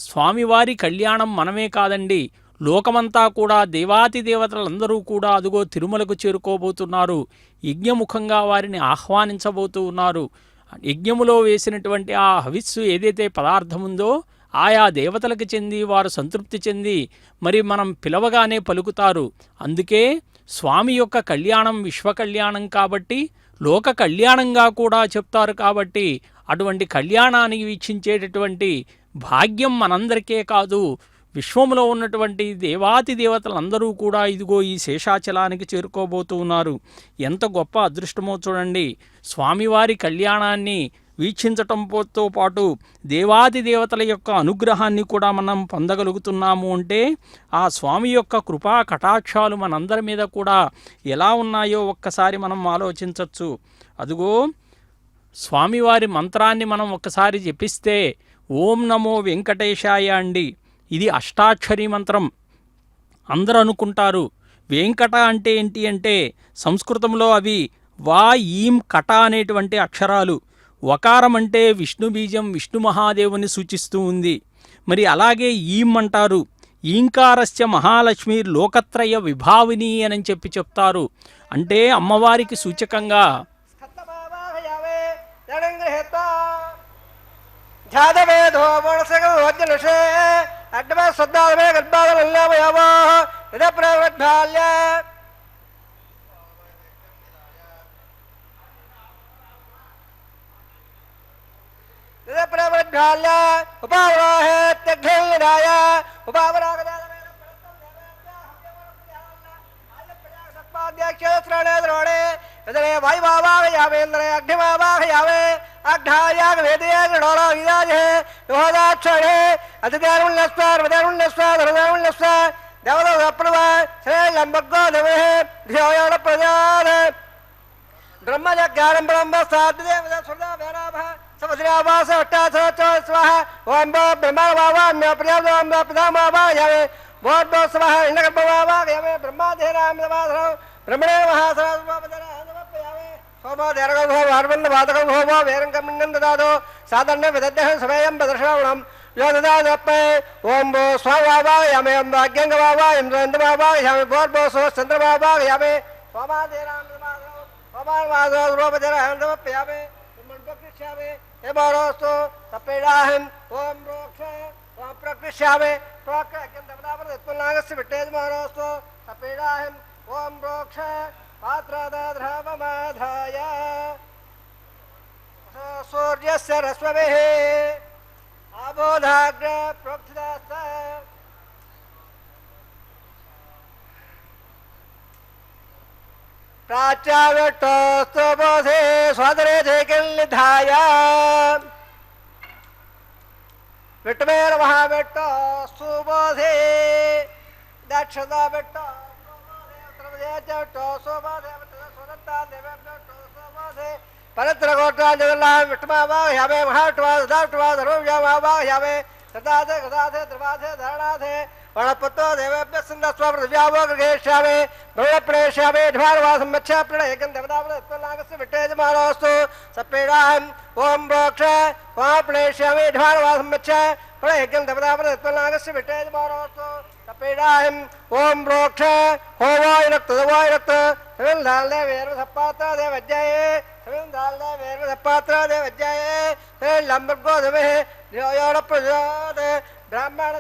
స్వామివారి కళ్యాణం మనమే కాదండి, లోకమంతా కూడా దేవాతి దేవతలందరూ కూడా అదుగో తిరుమలకు చేరుకోబోతున్నారు. యజ్ఞముఖంగా వారిని ఆహ్వానించబోతూ ఉన్నారు. యజ్ఞములో వేసినటువంటి ఆ హవిస్సు ఏదైతే పదార్థం ఉందో ఆయా దేవతలకు చెంది వారు సంతృప్తి చెంది మరి మనం పిలవగానే పలుకుతారు. అందుకే స్వామి యొక్క కళ్యాణం విశ్వ కళ్యాణం కాబట్టి లోక కళ్యాణంగా కూడా చెప్తారు. కాబట్టి అటువంటి కళ్యాణానికి వీక్షించేటటువంటి భాగ్యం మనందరికీ కాదు, విశ్వంలో ఉన్నటువంటి దేవాతి దేవతలందరూ కూడా ఇదిగో ఈ శేషాచలానికి చేరుకోబోతూ ఉన్నారు. ఎంత గొప్ప అదృష్టమో చూడండి. స్వామివారి కళ్యాణాన్ని వీక్షించటంతో పాటు దేవాది దేవతల యొక్క అనుగ్రహాన్ని కూడా మనం పొందగలుగుతున్నాము అంటే ఆ స్వామి యొక్క కృపా కటాక్షాలు మనందరి మీద కూడా ఎలా ఉన్నాయో ఒక్కసారి మనం ఆలోచించవచ్చు. అదిగో స్వామివారి మంత్రాన్ని మనం ఒక్కసారి జపిస్తే ఓం నమో వెంకటేశాయ అండి. ఇది అష్టాక్షరీ మంత్రం. అందరూ అనుకుంటారు వెంకట అంటే ఏంటి అంటే సంస్కృతంలో అవి వా ఈం కట అనేటువంటి అక్షరాలు. వకారం అంటే విష్ణు బీజం, విష్ణు మహాదేవుని సూచిస్తూ ఉంది. మరి అలాగే ఈం అంటారు. ఈంకారస్య మహాలక్ష్మి లోకత్రయ విభావిని అని చెప్పి చెప్తారు. అంటే అమ్మవారికి సూచకంగా బ్రహ్మజ్ఞానం బ్రహ్మ బ్రహ్మణే మహాసభో వేరంగమిన్నం దదాదో సాధారణ విదగ్ధ సమయం ప్రదర్శనం యోగదాపై ఓం భో స్వాభావాయామే ఓం భాగ్యంగభావాయం చంద్రభావాయామి భోర్భోసో చంద్రభావాయామే సమర్పయామి ప్రకృష్యామి హేమోస్తు తప్పేడాహం ఓం రోక్ష ఓం ప్రకృష్యామి ప్రకృష్యామి విట్టేజమానోస్తు తప్పేడాహం ఓం రోక్ష పాత్రద్రావమాధాయ సూర్యస్య రశ్మిభిః ఆబోధాగ్ర ప్రోక్షితాస్త ప్రాచ్యావిట్టోస్తు బోధే స్వాదరే జయకిల్నిధాయ విట్టమేర మహావిట్టోస్తు బోధే దక్షత విట్ట పరత్రగోట్రా జగల్లా విట్టమావాహ్యామే మహావిట్టవాదావిట్టవాదరువ్యామావాహ్యామే సదాధే గదాధే త్రివాధే ధరణాధే వణపత్తో దేవేభ్య సుందస్వృద్వ్యావోగేష్యామే బ్రహ్మప్రేష్యామే ఢ్వారవాసం మత్స్య ప్రణయకం దేవతాపదత్పన్నాగస్య విట్టేజమానోస్తు సపేడాహం ఓం ప్రోక్ష వాప్ణేష్యామే ఢ్వారవాసం మత్స్య ప్రణయకం దేవతాపదత్పన్నాగస్య విట్టేజమానోస్తు సపేడాహం ఓం ప్రోక్ష హోవాయురక్త దవాయురక్త సవిల్ధాలే వేర సప్పాత దేవజ్జయే पात्र लंबर्गोधमे ब्राह्मण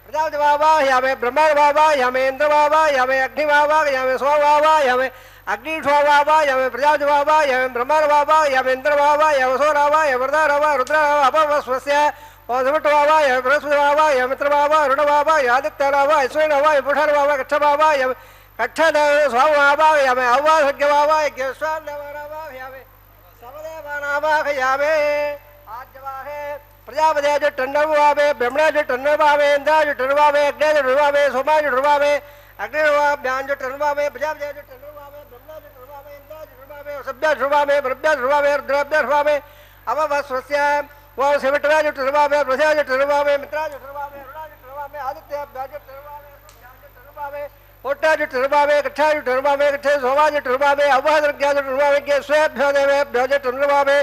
प्रजापति बाबा यामे ब्रह्मांड बाबा यामे इंद्र बाबा यामे अग्नि बाबा यामे सो बाबा यामे अग्नि सो बाबा यामे प्रजापति बाबा यामे ब्रह्मांड बाबा यामे इंद्र बाबा यामे सो बाबा यामे वरदा बाबा रुद्र बाबा अपवस्वस्य ओधमट बाबा यामे बृहस्पति बाबा यामे मित्र बाबा अरुण बाबा आदित्य बाबा ऐश्वर्य बाबा पुरुष बाबा कच्छ बाबा यामे कच्छ स्वाम बाबा यामे अव्वासज्ञ बाबा यज्ञस्वाम बाबा यामे समदेव नामा यामे आद्यवाहे प्रजापति जो टन्नवावे ब्रह्मण जो टन्नवावे इंद्र जो टन्नवावे अग्नि जो टन्नवावे सोमा जो टन्नवावे अग्नि ज्ञान जो टन्नवावे प्रजापति जो टन्नवावे ब्रह्मण जो टन्नवावे इंद्र जो टन्नवावे सभ्य टन्नवावे ब्रह्म टन्नवावे रुद्र टन्नवावे अवस्वस्य वो सेवटरा जो टन्नवावे प्रजा जो टन्नवावे मित्रा जो टन्नवावे अरुणा जो टन्नवावे आदित्य जो टन्नवावे ज्ञान जो टन्नवावे ओटा जो टन्नवावे कच्छा जो टन्नवावे कच्छे सोमा जो टन्नवावे अवहर ज्ञान जो टन्नवावे के स्वभ्यो देवेभ्यो जो टन्नवावे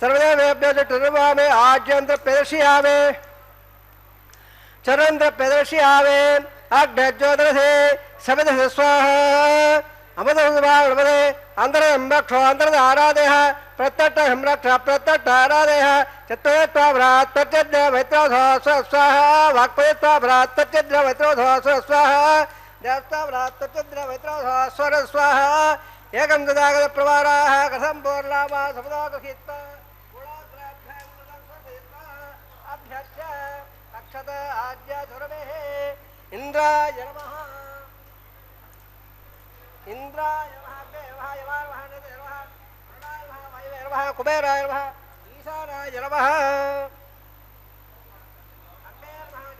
सर्वदेवेभ्यो जो टन्नवावे आज्यंत्र प्रदर्शयामे चरंद्र प्रदर्शयामे अग्नज्योतिषे समिध स्वाहा अमृतमदे अंतरम्भक्षो अंतरद आराधेह प्रत्यट्ट हिम्रक्ष प्रत्यट्ट आराधेह चत्वयत्वा भ्रात प्रत्यद्र मैत्रोधो स्वाहा वाक्पयत्वा भ्रात प्रत्यद्र मैत्रोधो स्वाहा देवत्वा भ्रात प्रत्यद्र मैत्रोधो स्वर स्वाहा एकं ददागत प्रवाराः कथं पूर्णामा सपदाकहित्वा अक्षत आद्य धुरमेः इंद्राय नमः इंद्राय नमः देवाय नमः नमः नमः कुबेराय नमः ईशानाय नमः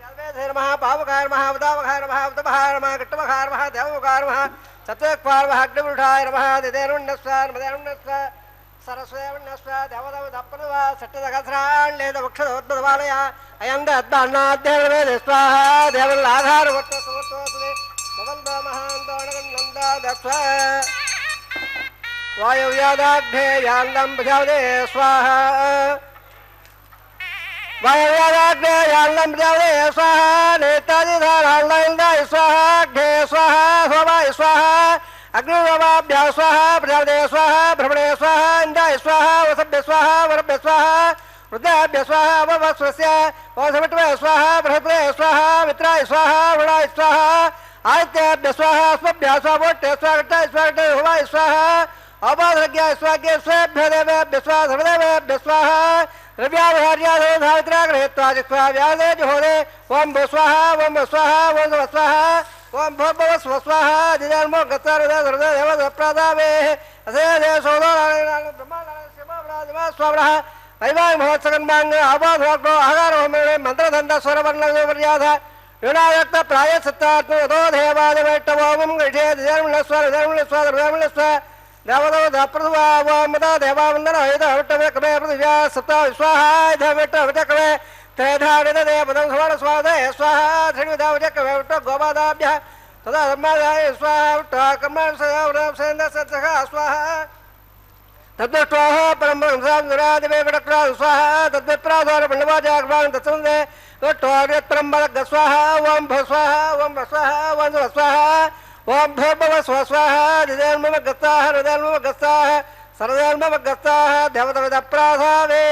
अग्नेय नमः पावकाय नमः उदावकाय नमः उदभाय नमः कट्टवकाय नमः देवकाय नमः सत्वकाय नमः अग्निपुरुषाय नमः दिदेरुण्णस्वान् मदेरुण्णस्वा सरस्वतीर्णस्व देवदवदप्पनवा सट्टदगस्राण्येदवक्षदोद्भवालय अयं दद्दान्नाद्यर्वेदे स्वाहा देवलाधारवट्टसुवत्वसुदे भवन्तो महान्तोणगन्नन्दादस्व वायव्यादाग्धे यान्नं प्रजापते स्वाहा वायव्यादाग्धे यान्नं प्रजापते स्वाहा नेतादिधारान्नन्दाय स्वाहा अग्धे स्वाहा सोमाय स्वाहा अग्निर्वाभ्या स्वाहा प्रजापते स्वाहा भ्रमणे स्वाहा इंद्राय स्वाहा वसभ्य स्वाहा वरभ्य स्वाहा रुद्राभ्य स्वाहा अवस्वस्य ओसमट्वे स्वाहा बृहस्पते स्वाहा मित्राय स्वाहा वरुणाय स्वाहा आदित्याभ्य स्वाहा अस्मभ्य स्वाहा स्वागताय स्वागते होमाय स्वाहा अपादज्ञाय स्वाग्य स्वेभ्य देवेभ्य स्वाहा सर्वदेवेभ्य स्वाहा द्रव्यावहार्याधोधावित्राग्रहेत्वा स्वाहा व्यादे जुहोदे ओम स्वाहा ओम स्वाहा ओम स्वाहा ओम भव स्वाहा दिदर्मो गतारुदा सर्वदा देवद प्रदावे असे दे सोदो ब्रह्मांड शिवब्रादिमा स्वाहा वैवाह महोत्सवन्मांग आवाधोग्नो आहार होमे मंत्र धंदा स्वरवर्ण वर्याधा विनायक प्राय सत्तात्म दो देवादिवेट्टवोम गृहे दिदर्मणस्वर देवदो दप्रदवा वमदा देवावन्दन हयदा हवट्टवे कमे पृथिव्या सत्ता स्वाहा धवेट्ट हवट्टवे तेधारित देवदं सवर्ण स्वादे स्वाहा त्रिविधावजकवे उट्ट गोपादाभ्यः तदा धर्मादाय स्वाहा उट्ट कर्माण सदावरं सेन्द्रसत्सखा स्वाहा तद्दृष्ट्वाः परमहंसां निरादिवे वटक्रा स्वाहा तद्विप्राधार पण्डवाजाग्रां तत्संदे उट्टोर्यत्रं बलग स्वाहा ओम भ स्वाहा ओम स्वाहा ओम स्वाहा ओम भव स्वाहा दिदेर्मम गस्ताः हृदयर्मम गस्ताः सर्वदेर्मम गस्ताः देवतविदप्राधावे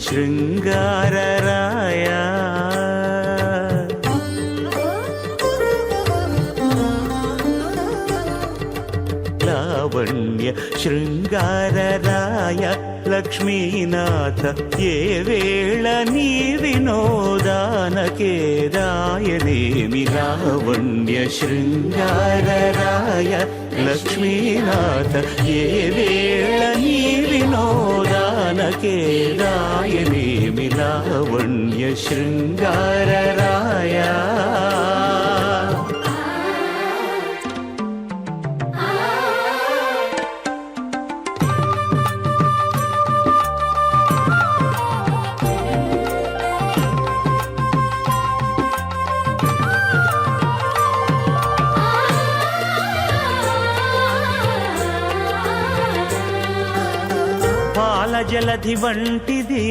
शृंगारराय लावण्य शृंगारराय लक्ष्मीनाथ ये वेळ नी विनोदानके रायनेमि लावण्य शृंगारराय लक्ष्मीनाथ ये वेळ नी विनोदानके रायनेमि లావణ్య శృంగారరాయ జలధి వంటిది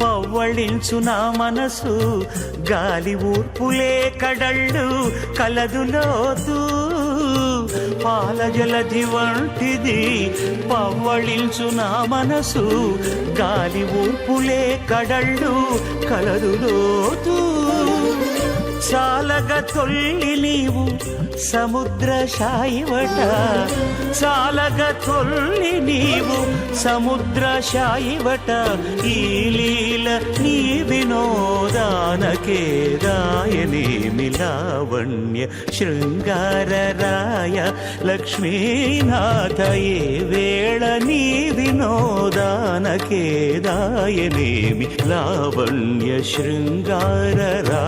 పవ్వళించు నా మనసు గాలి ఊర్పులే కడళ్ళు కలదులోతూ పాల జలధి వంటిది పవ్వళించు నా మనసు గాలి ఊర్పులే కడళ్ళు కలదులోతూ చాలగ తొల్లి నీవు సముద్ర శాయివట చాలగ తొల్లి నీవు సముద్ర శాయివట ఈ లీల నీ వినోదానకే రాయనేమి లావణ్య శృంగారరాయ లక్ష్మీనాథ ఏ వేళ నీ వినోదానకే రాయనేమి లావణ్య శృంగారరాయ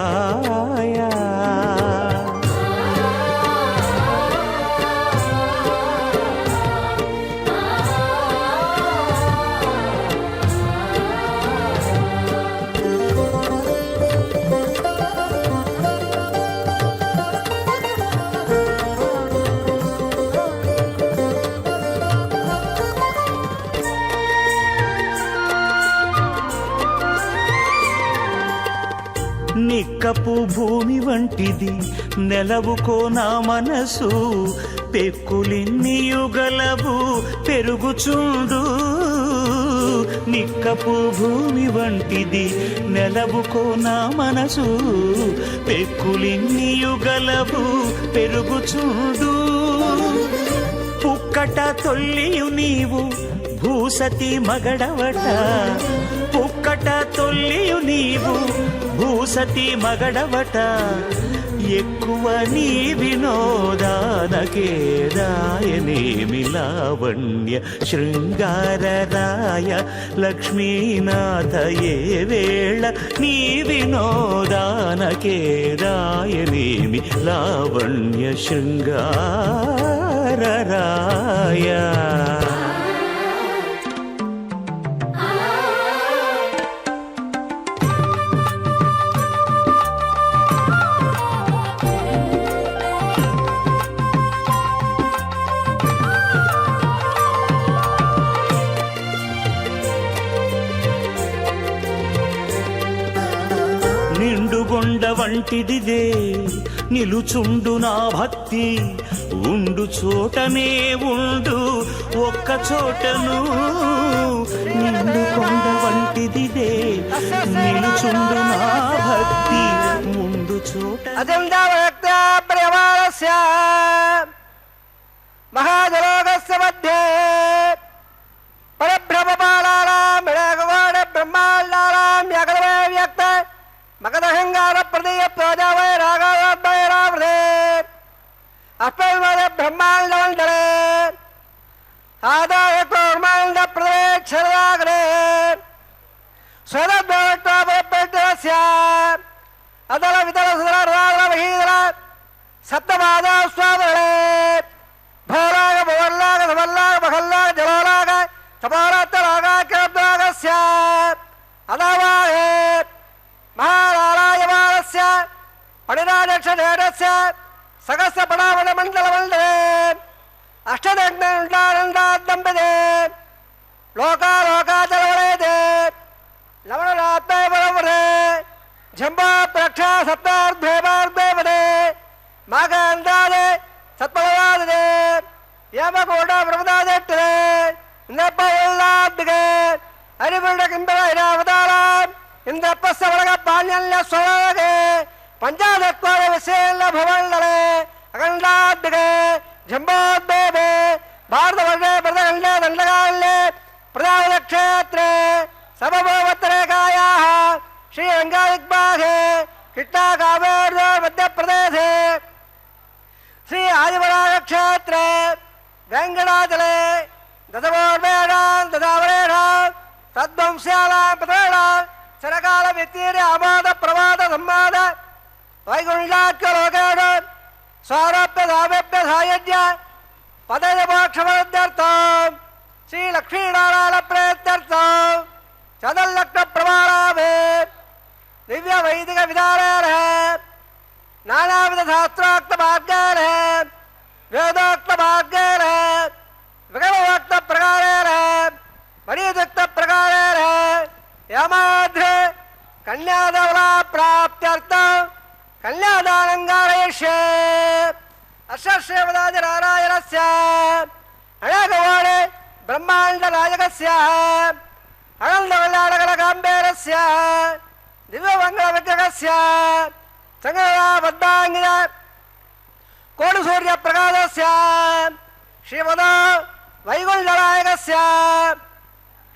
నిక్కపు భూమి వంటిది నెలవుకో నా మనసు పెక్కులిన్ని యుగలవు పెరుగుచుండు నిక్కపు భూమి వంటిది నెలవుకో నా మనసు పెక్కులిన్ని యుగలవు పెరుగుచుండు పుక్కట తొల్లియు నీవు భూసతి మగడవట పుక్కట తొల్లియు నీవు భూసతి మగడవట ఎక్కువ నీ వినోదానకే రాయనేమి లావణ్య శృంగారరాయ లక్ష్మీనాథ ఏ వేళ నీ వినోదానకే రాయనేమి లావణ్య శృంగారరాయ నిండుగొండ వంటిదిదే నిలుచుండు నా భక్తి ఉండు చోటనే ఉండు ఒక్క చోటను నిండుకొండ వంటిదిదే నిలుచుండు నా భక్తి ఉండు చోట మహాజలోకస్య మధ్యే పరబ్రహ్మపాలానాం వినాయకవాడ బ్రహ్మాండానాం యగలవే వ్యక్త మగధహంగార ప్రదేయ ప్రోజావయ రాగావయ రావృతే అస్మద్వద బ్రహ్మాండమండలే ఆదాయ బ్రహ్మాండ ప్రదేశరాగలే స్వదద్వరస్య అదల వితల సుదర రాగల మహీదల సప్తమాదా స్వాదలే భోరాగ భువర్లాగ సమల్లాగ మహల్లాగ జలోలాగ సపారాత్తరాగాగ్రద్రాగస్య అదావాహే మహారాళాయమానస్య పణిరాజక్షేటస్య సగస్య పణావణ మండల మండలే అష్టదగ్నండానందాద్దంబదే లోకాలోకాచలవలేదే లవణరాత్మవరవరే జంబా ప్రక్షా సప్తార్ధేవార్ధేవదే మాగాందాదే సత్పదవాదే యామకోట ప్రమదాదెట్టే ఇంద్రప్పల్లాద్దిగే అరిబుండ కింద ఇరావతారాం ఇంద్రప్పస్య వరగ పాణ్యల్య స్వరగే పంచాదత్వాల విశేల భవల్లలే అఖండాద్దిగే జంబోద్దేవే భారతవర్షే ప్రదగండే దండగాళ్లే ప్రజాక్షేత్రే సమభోవత్తరేకాయాః శ్రీరంగాదిగ్బాధే కృష్ణా కావేర్యో మధ్యప్రదేశే శ్రీ ఆదివరాగక్షేత్రే వెంకటాచలే దశమోర్వేణాం దశావరేణాం తద్వంశ్యానాం పతేణాం చరకాల వ్యక్తిని ఆమాద ప్రమాద సంవాద వైకుంఠాఖ్య లోకేణ స్వారభ్య సామభ్య సాయజ్ఞ పదయ మోక్షమర్థం శ్రీ లక్ష్మీనారాయణ ప్రయత్నర్థం చదల్లగ్న ప్రమాణామే दिव्य वैदिक विधान है नानाविध शास्त्रोक्त मार्गेण है वेदोक्त मार्गेण है विगमोक्त प्रकारेण है मणियुक्त प्रकारेण है यमाध्र कन्यादवला प्राप्त्यर्थं कन्यादानं कारयिष्ये अश्वश्रेवदाज नारायणस्य अनघवाणे ब्रह्माण्ड नायकस्य अनन्दवल्लाडकलकाम्बेरस्य दिव्यमंगल विग्रहस्य संगबद्धांगिन कोटि सूर्य प्रकाशस्य श्रीमद वैकुंठनायकस्य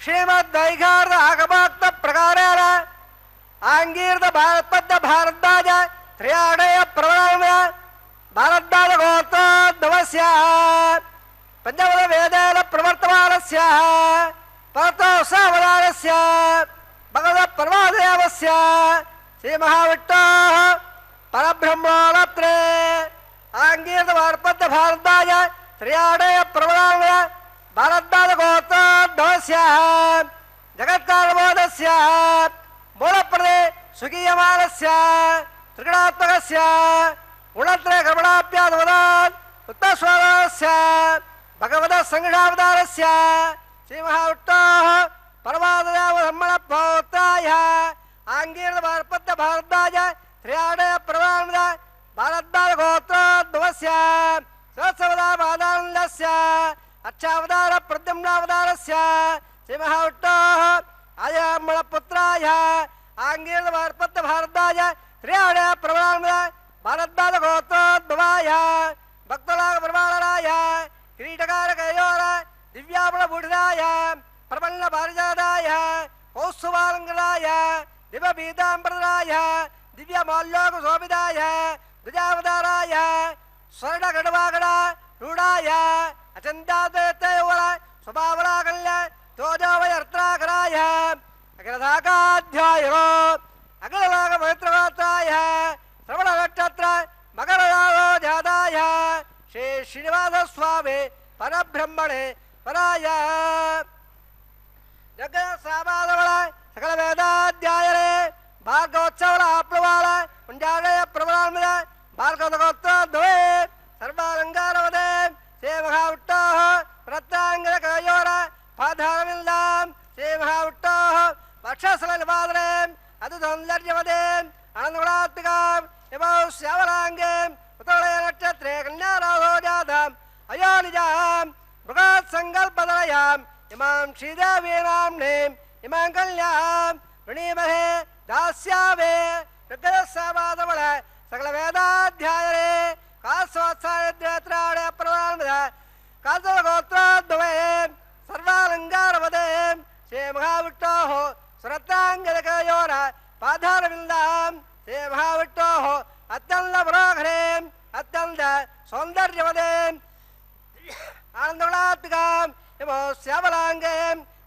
श्रीमद्वैखार्ध आगमात्म प्रकारेण आंगीर्ध भारतपद्ध भारद्वाज त्र्याडय प्रवण भारद्वाज गोत्रोद्भवस्य पंचमद वेदेन प्रवर्तमानस्य परतोत्सवदानस्य भगवत परमादेवस्य श्री महाविष्णोः परब्रह्मोऽत्र आंगीर्ध भारतपद्ध भारद्वाज त्र्याडय प्रवण भारद्वाज गोत्रोद्भवस्य जगत्कारणबोधस्य मूलप्रदे सुखीयमानस्य त्रिगुणात्मकस्य गुणत्रय गमनाभ्यासवदात् उत्तरस्वरस्य भगवतः संघावतारस्य श्री महाविष्णोः परमादेव ब्रह्मण पौत्राय आंगीर्ध भारतपद्ध भारद्वाज त्र्याडय प्रवण भारद्वाज गोत्रोद्भवस्य सहस्रवदा बादानन्दस्य अच्छावतार प्रद्युम्नावतारस्य श्री महाविष्णोः आयब्रह्मण पुत्राय आंगीर्ध भारतपद्ध भारद्वाज त्र्याडय प्रवण भारद्वाज गोत्रोद्भवाय भक्तलाग प्रमाणाय किरीटकारकयोर दिव्याभरणभूषिताय प्रबल पारिजाताय कौस्तुभालंकृताय दिव्य पीतांबराय दिव्य माल्योक शोभिताय द्विजावताराय स्वर्ण गढ़वागढ़ रूढ़ाय अचंतादेवल स्वभावराकल्य तोजोवयर्त्राकराय अखिलदाकाध्यायो अखिलदाक पवित्रवात्राय श्रवण नक्षत्र मकररागो जाताय श्री श्रीनिवास स्वामी परब्रह्मणे पराय जग साबादवळ सकल वेदाध्यायरे भागवोत्सवळ आप्लवाळ पुंजाडय प्रवरामद भार्गवतगोत्रोद्भवे सर्वालंकारवदे श्री महाविष्णोः प्रत्याङ्गलकयोर पाधारविल्दां श्री महाविष्णोः वक्षस्थलनिपादने अतिसौन्दर्यवदे आनन्दगुणात्मिकां इमौ श्यामलाङ्गे उत्तरलय नक्षत्रे कन्याराधो जाताम् अयोनिजां मृगात्सङ्कल्पदलयाम् इमां श्रीदेवीनाम्नीं इमां कल्यां वृणीमहे दास्यामे ऋग्वेदसामादवळ सकल वेदाध्यायरे कासोत्साहद्रेत्राणे प्रवाणमद कासगोत्रोद्भवे सर्वालङ्कारवदे श्री महाविष्णोः सुरत्राङ्गलकयोर पाधारविन्दां श्री महाविष्णोः अत्यन्तपुराघरे अत्यन्त सौन्दर्यवदे आनन्दगुणात्मिकां इमो श्यामलाङ्गे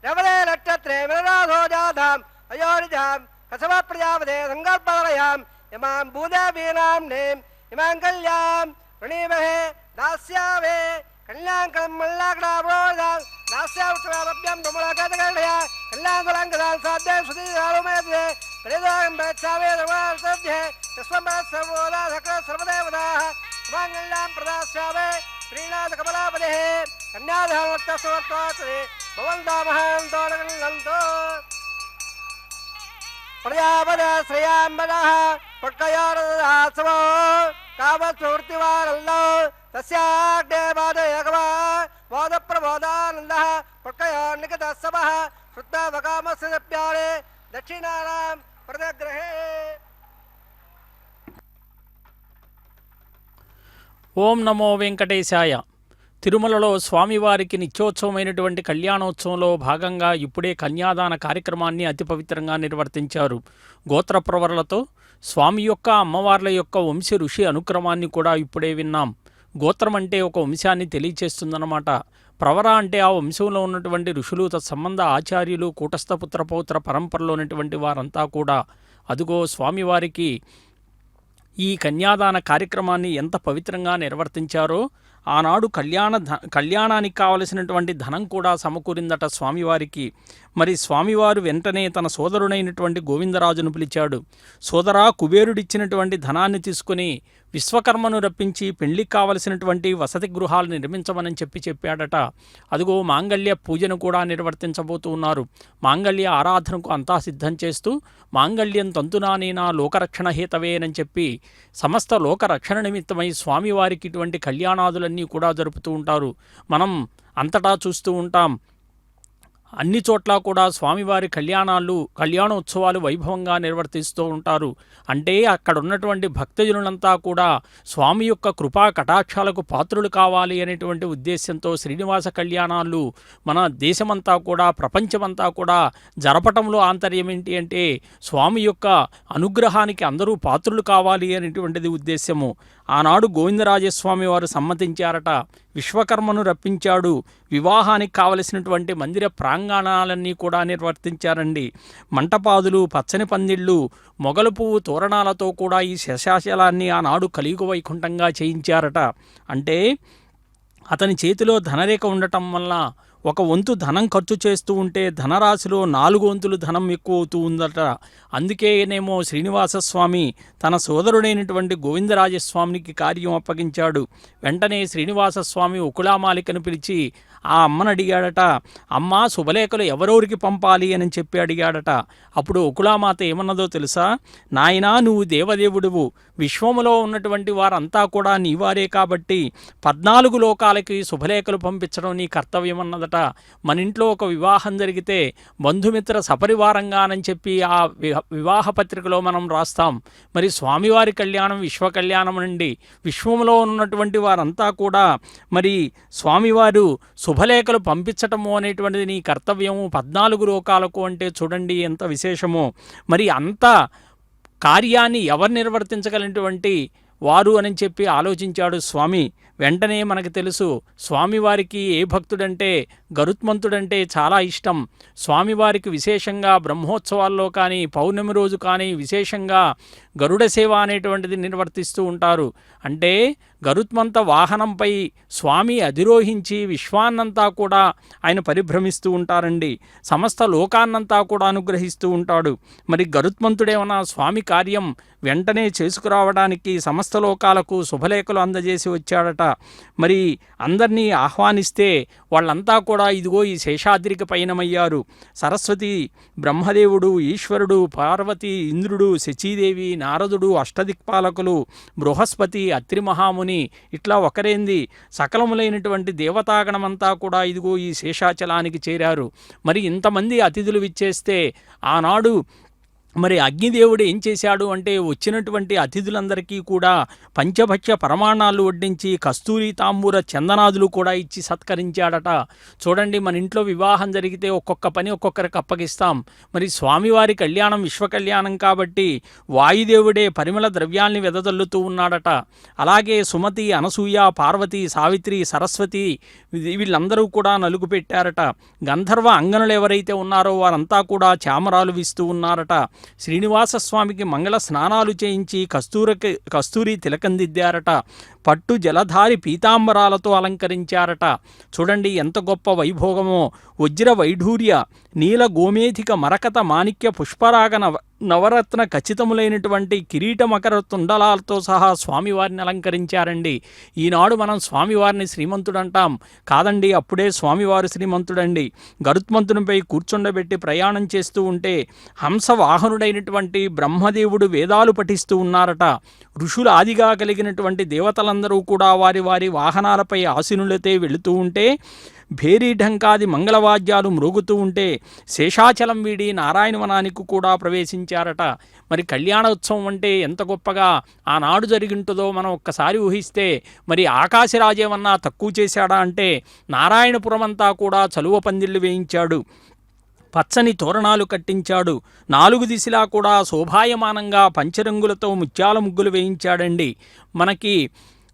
रवले नक्षत्रे विरराधो जाताम् अयोनिजां कसव प्रजापते सङ्कल्पदलयाम् इमां भूदेवीनाम्नीम् इमां कल्यां वृणीमहे दास्यामे कल्याङ्कलं मल्लाकडाप्रोदां दास्यावृक्षाभ्यां दुमलकटकण्डया कल्याङ्कुलङ्कदां साध्ये सुधीरारुमेद्वे परिदागं प्रयच्छामे सर्वार्थध्ये तस्मत्सर्वोदा सकल सर्वदेवताः सुमाङ्गल्यां प्रदास्यामे श्रीनाथ कमलापदे कन्याधानत्तस्वर्तोत्रे भवन्तामहान्तोरगन्तो प्रजापद श्रेयाम्बरः पुट्कयोरदासवो कामस्फूर्तिवानन्दो तस्याग्ने बाधयगवा बोधप्रबोधानन्दः पुट्कयोर्निकतस्सवः श्रुत्तवकामस्य प्यारे दक्षिणानां प्रदग्रहे ఓం నమో వెంకటేశాయ. తిరుమలలో స్వామివారికి నిత్యోత్సవమైనటువంటి కళ్యాణోత్సవంలో భాగంగా ఇప్పుడే కన్యాదాన కార్యక్రమాన్ని అతి పవిత్రంగా నిర్వర్తించారు. గోత్రప్రవరులతో స్వామి యొక్క అమ్మవార్ల యొక్క వంశ ఋషి అనుక్రమాన్ని కూడా ఇప్పుడే విన్నాం. గోత్రం అంటే ఒక వంశాన్ని తెలియచేస్తుందన్నమాట. ప్రవర అంటే ఆ వంశంలో ఉన్నటువంటి ఋషులు, తత్సంబంధ ఆచార్యులు, కూటస్థ పుత్ర పౌత్ర పరంపరలో ఉన్నటువంటి వారంతా కూడా అదుగో స్వామివారికి ఈ కన్యాదాన కార్యక్రమాన్ని ఎంత పవిత్రంగా నిర్వర్తించారో ఆనాడు కళ్యాణానికి కావలసినటువంటి ధనం కూడా సమకూరిందట స్వామివారికి. మరి స్వామివారు వెంటనే తన సోదరుడైనటువంటి గోవిందరాజును పిలిచాడు. సోదరా, కుబేరుడిచ్చినటువంటి ధనాన్ని తీసుకుని విశ్వకర్మను రప్పించి పెళ్లికి కావలసినటువంటి వసతి గృహాలు నిర్మించమని చెప్పాడట. అదిగో మాంగళ్య పూజను కూడా నిర్వర్తించబోతూ ఉన్నారు. మాంగళ్య ఆరాధనకు అంతా సిద్ధం చేస్తూ మాంగళ్యం తంతునానేనా లోకరక్షణ హేతవేనని చెప్పి సమస్త లోకరక్షణ నిమిత్తమై స్వామివారికి ఇటువంటి కళ్యాణాదులన్నీ కూడా జరుపుతూ ఉంటారు. మనం అంతటా చూస్తూ ఉంటాం. అన్ని చోట్ల కూడా స్వామివారి కళ్యాణోత్సవాలు వైభవంగా నిర్వర్తిస్తూ ఉంటారు. అంటే అక్కడ ఉన్నటువంటి భక్తజనులంతా కూడా స్వామి యొక్క కృపా కటాక్షాలకు పాత్రులు కావాలి అనేటువంటి ఉద్దేశంతో శ్రీనివాస కళ్యాణాలు మన దేశమంతా కూడా, ప్రపంచమంతా కూడా జరపటంలో ఆంతర్యం ఏంటి అంటే స్వామి యొక్క అనుగ్రహానికి అందరూ పాత్రులు కావాలి అనేటువంటిది ఉద్దేశ్యము. ఆనాడు గోవిందరాజస్వామి వారు సమ్మతించారట. విశ్వకర్మను రప్పించాడు. వివాహానికి కావలసినటువంటి మందిర ప్రాంగణాలన్నీ కూడా నిర్వర్తించారండి. మంటపాదులు, పచ్చని పందిళ్ళు, మొగలు పువ్వు తోరణాలతో కూడా ఈ శేషాచలాన్ని ఆనాడు కలియుగ వైకుంఠంగా చేయించారట. అంటే అతని చేతిలో ధనరేఖ ఉండటం వల్ల ఒక వంతు ధనం ఖర్చు చేస్తూ ఉంటే ధనరాశిలో 4 వంతులు ధనం ఎక్కువ అవుతూ ఉందట. అందుకేనేమో శ్రీనివాసస్వామి తన సోదరుడైనటువంటి గోవిందరాజస్వామికి కార్యం అప్పగించాడు. వెంటనే శ్రీనివాసస్వామి ఉకులామాలికను పిలిచి ఆ అమ్మను అడిగాడట. అమ్మా, శుభలేఖలు ఎవరెవరికి పంపాలి అని చెప్పి అడిగాడట. అప్పుడు ఉకులామాత ఏమన్నదో తెలుసా? నాయనా, నువ్వు దేవదేవుడువు, విశ్వములో ఉన్నటువంటి వారంతా కూడా నీవారే కాబట్టి 14 లోకాలకి శుభలేఖలు పంపించడం నీ కర్తవ్యం అన్నదట. మన ఇంట్లో ఒక వివాహం జరిగితే బంధుమిత్ర సపరివారంగానని చెప్పి ఆ వివాహ పత్రికలో మనం రాస్తాం. మరి స్వామివారి కళ్యాణం విశ్వ కళ్యాణం అండి. విశ్వంలో ఉన్నటువంటి వారంతా కూడా మరి స్వామివారు శుభలేఖలు పంపించటము అనేటువంటిది నీ కర్తవ్యము 14 లోకాలకు. అంటే చూడండి ఎంత విశేషమో. మరి అంత కార్యాన్ని ఎవరు నిర్వర్తించగలిగినటువంటి వారు అని చెప్పి ఆలోచించాడు స్వామి. వెంటనే మనకు తెలుసు స్వామివారికి ఏ భక్తుడంటే గరుత్మంతుడంటే చాలా ఇష్టం. స్వామివారికి విశేషంగా బ్రహ్మోత్సవాల్లో కానీ పౌర్ణమి రోజు కానీ విశేషంగా గరుడ సేవ అనేటువంటిది నిర్వర్తిస్తూ ఉంటారు. అంటే గరుత్మంత వాహనంపై స్వామి అధిరోహించి విశ్వాన్నంతా కూడా ఆయన పరిభ్రమిస్తూ ఉంటారండి. సమస్త లోకాన్నంతా కూడా అనుగ్రహిస్తూ ఉంటాడు. మరి గరుత్మంతుడేమన్నా స్వామి కార్యం వెంటనే చేసుకురావడానికి సమస్త లోకాలకు శుభలేఖలు అందజేసి వచ్చాడట. మరి అందరినీ ఆహ్వానిస్తే వాళ్ళంతా కూడా ఇదిగో ఈ శేషాద్రికి పయనమయ్యారు. సరస్వతి, బ్రహ్మదేవుడు, ఈశ్వరుడు, పార్వతి, ఇంద్రుడు, శచీదేవి, నారదుడు, అష్టదిక్పాలకులు, బృహస్పతి, అత్రి మహాముని, ఇట్లా ఒకరేంది సకలములైనటువంటి దేవతాగణమంతా కూడా ఇదిగో ఈ శేషాచలానికి చేరారు. మరి ఇంతమంది అతిథులు విచ్చేస్తే ఆనాడు మరి అగ్నిదేవుడు ఏం చేశాడు అంటే వచ్చినటువంటి అతిథులందరికీ కూడా పంచభక్ష్య పరమాణాలు వడ్డించి కస్తూరి తాంబూర చందనాదులు కూడా ఇచ్చి సత్కరించాడట. చూడండి, మన ఇంట్లో వివాహం జరిగితే ఒక్కొక్క పని ఒక్కొక్కరికి అప్పగిస్తాం. మరి స్వామివారి కళ్యాణం విశ్వ కళ్యాణం కాబట్టి వాయుదేవుడే పరిమళ ద్రవ్యాల్ని వెదజల్లుతూ ఉన్నాడట. అలాగే సుమతి, అనసూయ, పార్వతి, సావిత్రి, సరస్వతి వీళ్ళందరూ కూడా నలుగు పెట్టారట. గంధర్వ అంగనులు ఎవరైతే ఉన్నారో వారంతా కూడా చామరాలు వీస్తూ ఉన్నారట. శ్రీనివాసస్వామికి మంగళ స్నానాలు చేయించి కస్తూరి తిలకం దిద్దారట. పట్టు జలధారి పీతాంబరాలతో అలంకరించారట. చూడండి ఎంత గొప్ప వైభోగమో. వజ్ర వైఢూర్య నీల గోమేధిక మరకత మాణిక్య పుష్పరాగ నవరత్న ఖచ్చితములైనటువంటి కిరీట మకర తుండలాలతో సహా స్వామివారిని అలంకరించారండి. ఈనాడు మనం స్వామివారిని శ్రీమంతుడంటాం కాదండి, అప్పుడే స్వామివారు శ్రీమంతుడండి. గరుత్మంతునిపై కూర్చుండబెట్టి ప్రయాణం చేస్తూ ఉంటే హంస వాహనుడైనటువంటి బ్రహ్మదేవుడు వేదాలు పఠిస్తూ ఉన్నారట. ఋషులు ఆదిగా కలిగినటువంటి దేవతలందరూ కూడా వారి వారి వాహనాలపై ఆసీనులతో వెళుతూ ఉంటే భేరీ ఢంకాది మంగళవాద్యాలు మ్రోగుతూ ఉంటే శేషాచలం వీడి నారాయణవనానికి కూడా ప్రవేశించారట. మరి కళ్యాణోత్సవం అంటే ఎంత గొప్పగా ఆనాడు జరిగింటుందో మనం ఒక్కసారి ఊహిస్తే మరి ఆకాశరాజేమన్నా తక్కువ చేశాడా అంటే నారాయణపురం అంతా కూడా చలువ పందిళ్ళు వేయించాడు. పచ్చని తోరణాలు కట్టించాడు. 4 దిశలా కూడా శోభాయమానంగా పంచరంగులతో ముత్యాల ముగ్గులు వేయించాడండి. మనకి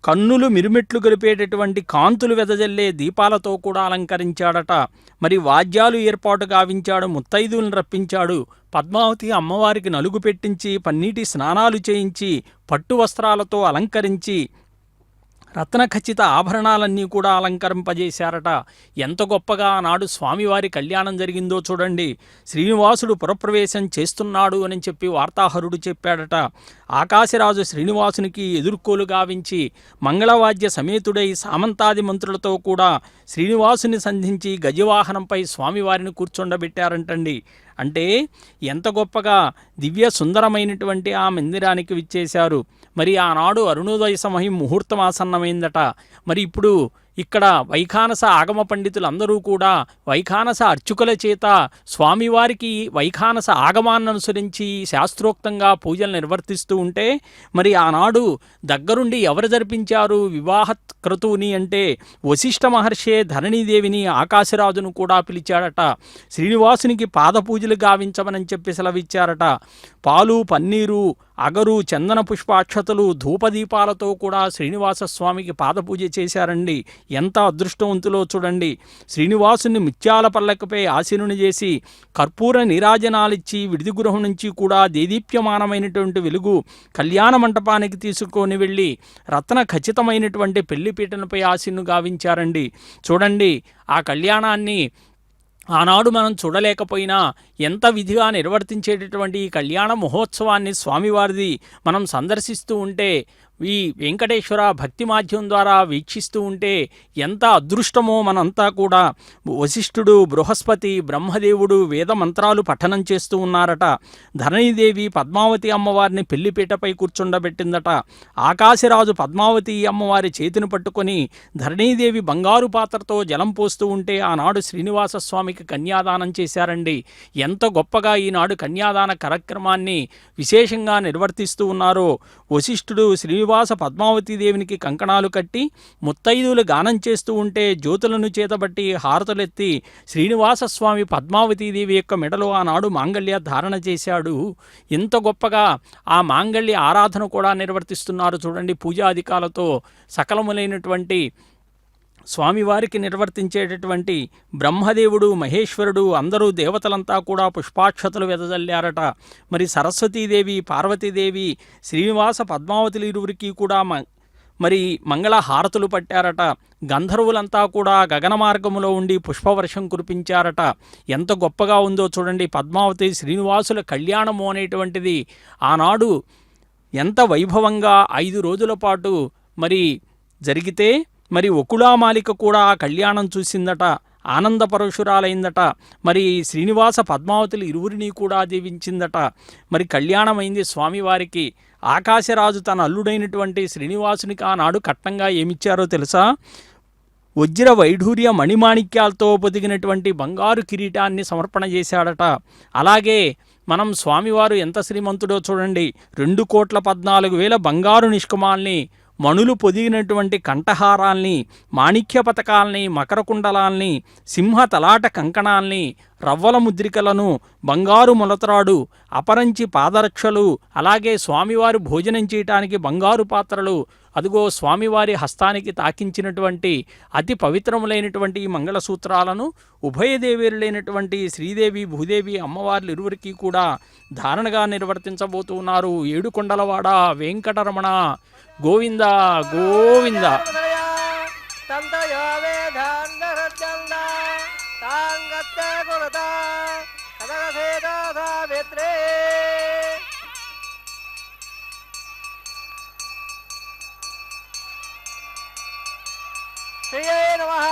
కన్నులు మిరుమిట్లు గొలిపేటటువంటి కాంతులు వెదజల్లే దీపాలతో కూడా అలంకరించాడట. మరి వాద్యాలు ఏర్పాటు గావించాడు, ముత్తైదువులను రప్పించాడు. పద్మావతి అమ్మవారికి నలుగు పెట్టించి పన్నీటి స్నానాలు చేయించి పట్టు వస్త్రాలతో అలంకరించి రత్నఖచిత ఆభరణాలన్నీ కూడా అలంకరింపజేశారట. ఎంత గొప్పగా ఆనాడు స్వామివారి కళ్యాణం జరిగిందో చూడండి. శ్రీనివాసుడు పురప్రవేశం చేస్తున్నాడు అని చెప్పి వార్తాహరుడు చెప్పాడట. ఆకాశరాజు శ్రీనివాసునికి ఎదుర్కోలు గావించి మంగళవాద్య సమేతుడై సామంతాది మంత్రులతో కూడా శ్రీనివాసుని సంధించి గజవాహనంపై స్వామివారిని కూర్చొండబెట్టారంటండి. అంటే ఎంత గొప్పగా దివ్య సుందరమైనటువంటి ఆ మందిరానికి విచ్చేశారు. మరి ఆనాడు అరుణోదయ సమయం ముహూర్తం ఆసన్నమైందట. మరి ఇప్పుడు ఇక్కడ వైఖానస ఆగమ పండితులందరూ కూడా వైఖానస అర్చుకుల చేత స్వామివారికి వైఖానస ఆగమాన్ని అనుసరించి శాస్త్రోక్తంగా పూజలు నిర్వర్తిస్తూ ఉంటే, మరి ఆనాడు దగ్గరుండి ఎవరు జరిపించారు వివాహ క్రతువుని అంటే వశిష్ఠ మహర్షే ధరణీదేవిని ఆకాశరాజును కూడా పిలిచాడట. శ్రీనివాసునికి పాదపూజలు గావించమని చెప్పి సెలవిచ్చారట. పాలు పన్నీరు అగరు చందన పుష్పాక్షతలు ధూపదీపాలతో కూడా శ్రీనివాస స్వామికి పాదపూజ చేశారండి. ఎంత అదృష్టవంతులో చూడండి. శ్రీనివాసుని ముత్యాల పల్లకిపై ఆసీనుని చేసి కర్పూర నీరాజనాలిచ్చి విడిది గృహం నుంచి కూడా దేదీప్యమానమైనటువంటి వెలుగు కళ్యాణ మంటపానికి తీసుకొని వెళ్ళి రత్న ఖచ్చితమైనటువంటి పెళ్లిపీటలపై ఆసీను గావించారండి. చూడండి, ఆ కళ్యాణాన్ని ఆనాడు మనం చూడలేకపోయినా ఎంత విధిగా నిర్వర్తించేటటువంటి ఈ కళ్యాణ మహోత్సవాన్ని స్వామివారిది మనం సందర్శిస్తూ ఉంటే, ఈ వెంకటేశ్వర భక్తి మాధ్యమం ద్వారా వీక్షిస్తూ ఉంటే ఎంత అదృష్టమో మనంతా కూడా. వశిష్ఠుడు, బృహస్పతి, బ్రహ్మదేవుడు వేద మంత్రాలు పఠనం చేస్తూ ఉన్నారట. ధరణీదేవి పద్మావతి అమ్మవారిని పెళ్లిపీటపై కూర్చుండబెట్టిందట. ఆకాశరాజు పద్మావతి అమ్మవారి చేతిని పట్టుకొని ధరణీదేవి బంగారు పాత్రతో జలం పోస్తూ ఉంటే ఆనాడు శ్రీనివాస స్వామికి కన్యాదానం చేశారండి. ఎంత గొప్పగా ఈనాడు కన్యాదాన కార్యక్రమాన్ని విశేషంగా నిర్వర్తిస్తూ ఉన్నారో. వశిష్ఠుడు శ్రీనివాస పద్మావతీదేవినికి కంకణాలు కట్టి ముత్తైదువులు గానం చేస్తూ ఉంటే జ్యోతులను చేతబట్టి హారతులెత్తి శ్రీనివాసస్వామి పద్మావతీదేవి యొక్క మెడలో ఆనాడు మాంగళ్య ధారణ చేశాడు. ఎంత గొప్పగా ఆ మాంగళ్య ఆరాధన కూడా నిర్వర్తిస్తున్నారు చూడండి. పూజాధికాలతో సకలములైనటువంటి స్వామివారికి నిర్వర్తించేటటువంటి బ్రహ్మదేవుడు, మహేశ్వరుడు అందరూ దేవతలంతా కూడా పుష్పాక్షతలు వెదజల్లారట. మరి సరస్వతీదేవి, పార్వతీదేవి, శ్రీనివాస పద్మావతులు ఇరువురికి కూడా మరి మంగళ హారతులు పట్టారట. గంధర్వులంతా కూడా గగన మార్గములో ఉండి పుష్పవర్షం కురిపించారట. ఎంత గొప్పగా ఉందో చూడండి. పద్మావతి శ్రీనివాసుల కళ్యాణము అనేటువంటిది ఆనాడు ఎంత వైభవంగా 5 రోజుల పాటు మరి జరిగితే, మరి ఒకుళామాలిక కూడా ఆ కళ్యాణం చూసిందట. ఆనందపరవశురాలైందట. మరి శ్రీనివాస పద్మావతులు ఇరువురిని కూడా దీవించిందట. మరి కళ్యాణమైంది స్వామివారికి. ఆకాశరాజు తన అల్లుడైనటువంటి శ్రీనివాసునికి ఆనాడు కట్నంగా ఏమిచ్చారో తెలుసా? వజ్ర వైఢూర్య మణిమాణిక్యాలతో పొదిగినటువంటి బంగారు కిరీటాన్ని సమర్పణ చేశాడట. అలాగే మనం స్వామివారు ఎంత శ్రీమంతుడో చూడండి. 2,14,00,000 బంగారు నిష్కమాల్ని, మణులు పొదిగినటువంటి కంఠహారాల్ని, మాణిక్య పతకాల్ని, మకర కుండలాల్ని, సింహ తలాట కంకణాల్ని, రవ్వల ముద్రికలను, బంగారు మొలతరాడు, అపరంచి పాదరక్షలు, అలాగే స్వామివారు భోజనం చేయటానికి బంగారు పాత్రలు, అదిగో స్వామివారి హస్తానికి తాకించినటువంటి అతి పవిత్రములైనటువంటి ఈ మంగళసూత్రాలను ఉభయదేవేరులైనటువంటి శ్రీదేవి, భూదేవి అమ్మవార్లు ఇరువురికి కూడా ధారణగా నిర్వర్తించబోతున్నారు. ఏడుకొండలవాడ వెంకటరమణ గోవింద గోవింద. శ్రీయే నమః.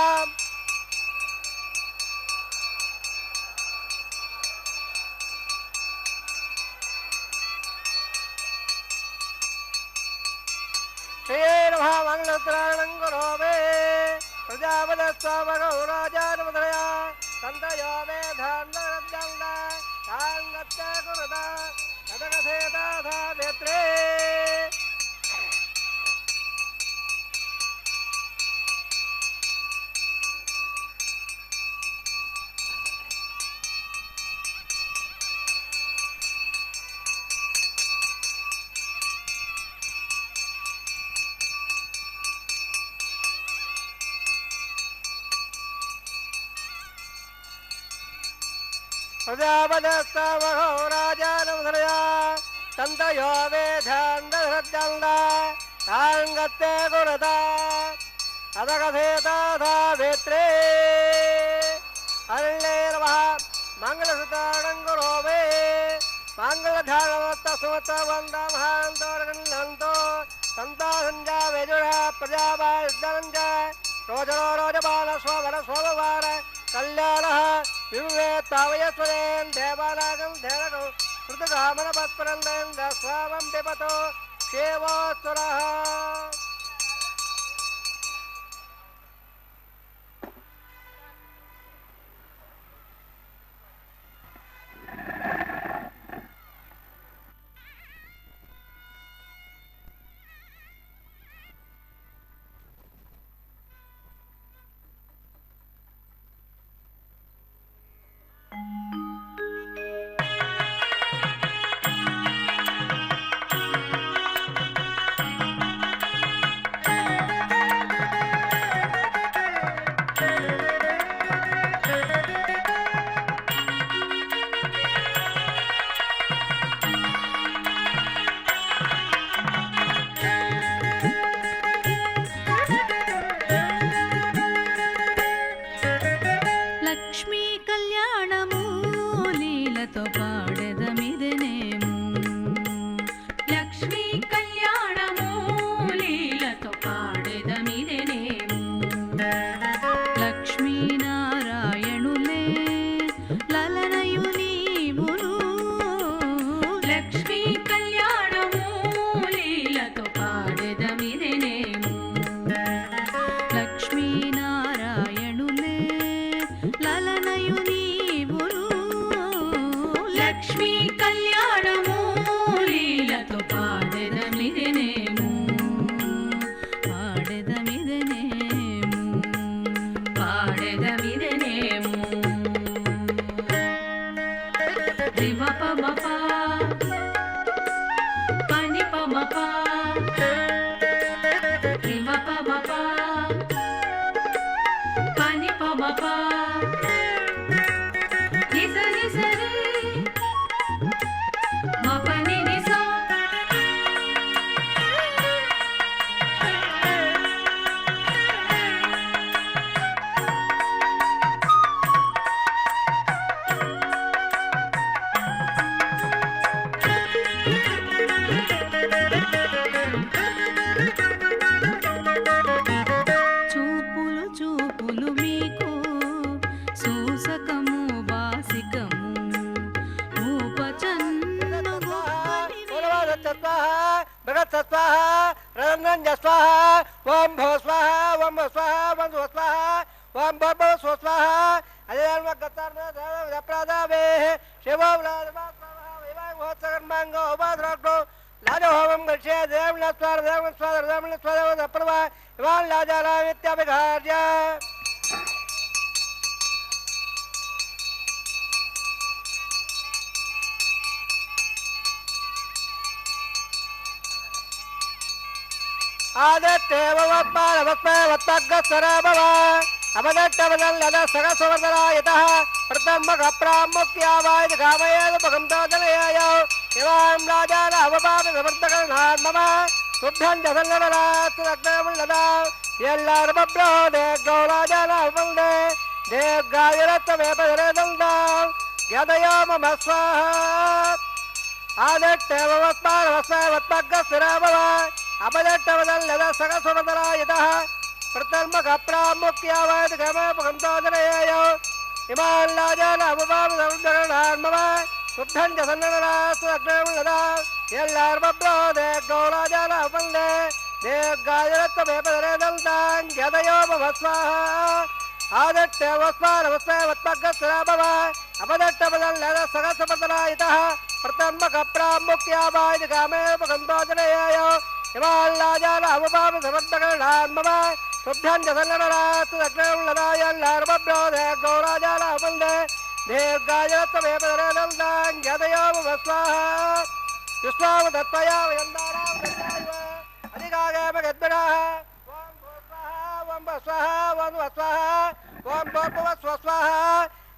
శ్రీయే నమః. మంగళోత్తరాయణం కరోమి. ప్రజాపదస్వామగౌరాజానమదయా సంతయో వేదాంతరద్యంద సాంగత్య కురుత కథకథేతాథా వేత్రే. प्रजापतिस्तमहो राजानमधरया तन्तयो वेधान्दहृद्यन्दा ताङ्गत्ते गुरदा अदकथेता वेत्रे अरण्यैर्वः मङ्गलसुताणङ्गुरोवे मङ्गलधारवत्तसुमतवन्दमहान्तोर्गन्धन्तो सन्तासञ्जा वेजुरः प्रजापायिद्धरञ्च रोजनो रोजबालस्ववर सोमवार कल्याणः विवेत्तावयस्वरेन् देवानागं धेरगौ श्रुतकामनपत्परन्देन् दस्वामं पिबतो क्षेवोत्तरः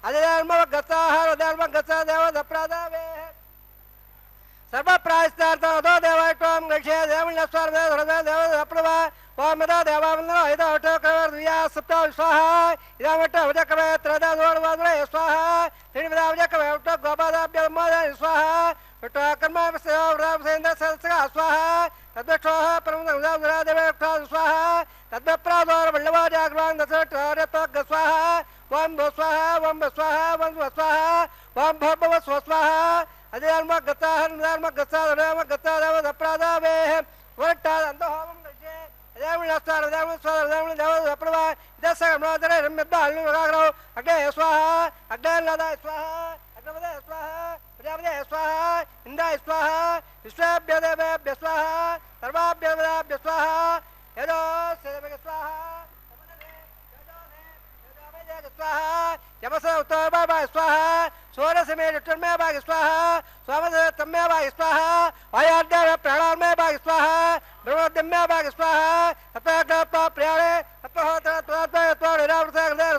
अधिधर्मगत्साः देवदप्रादावे सर्वप्रायश्चार्थं अधो देवायत्वं गच्छे देवस्वार्देवप्रभा वामदा देवावन्दनो हितवटकवर्या सप्ता स्वाहा इदावटवटकवे त्रदादोर्वाद्रे स्वाहा त्रिविदावटकवे गोपादाभ्यमोदे स्वाहा कर्मावसेन्द्र सहस्रः स्वाहा तद्वक्षोः परमदादेवे स्वाहा तद्वप्रादोर्वल्लवाजाग्रान् दशरत्वग स्वाहा वं स्वाहा वं स्वाहा वं स्वाहा वं भव स्वाहा अधिधर्मगत्साः वरट्टादन्तहोमं गच्छे देवप्रभा दशगमोदरम्यद्दाल्नुराग्रौ अग्ने स्वाहा अग्नेर्नदा स्वाहा अग्नपदे स्वाहा प्रजापते स्वाहा इन्द्राय स्वाहा विश्वेभ्यो देवेभ्य स्वाहा सर्वाभ्यो स्वाहा यदो सेवके स्वाहा स्वाहा यमस उत्तरभाग स्वाहा सोरसमे जुटन्मे भाग स्वाहा स्वामतम्मे भाग स्वाहा वायाद्य प्राणान्मे भाग स्वाहा ब्रह्मद्यम्मे भाग स्वाहा अतः प्रियाणे अतः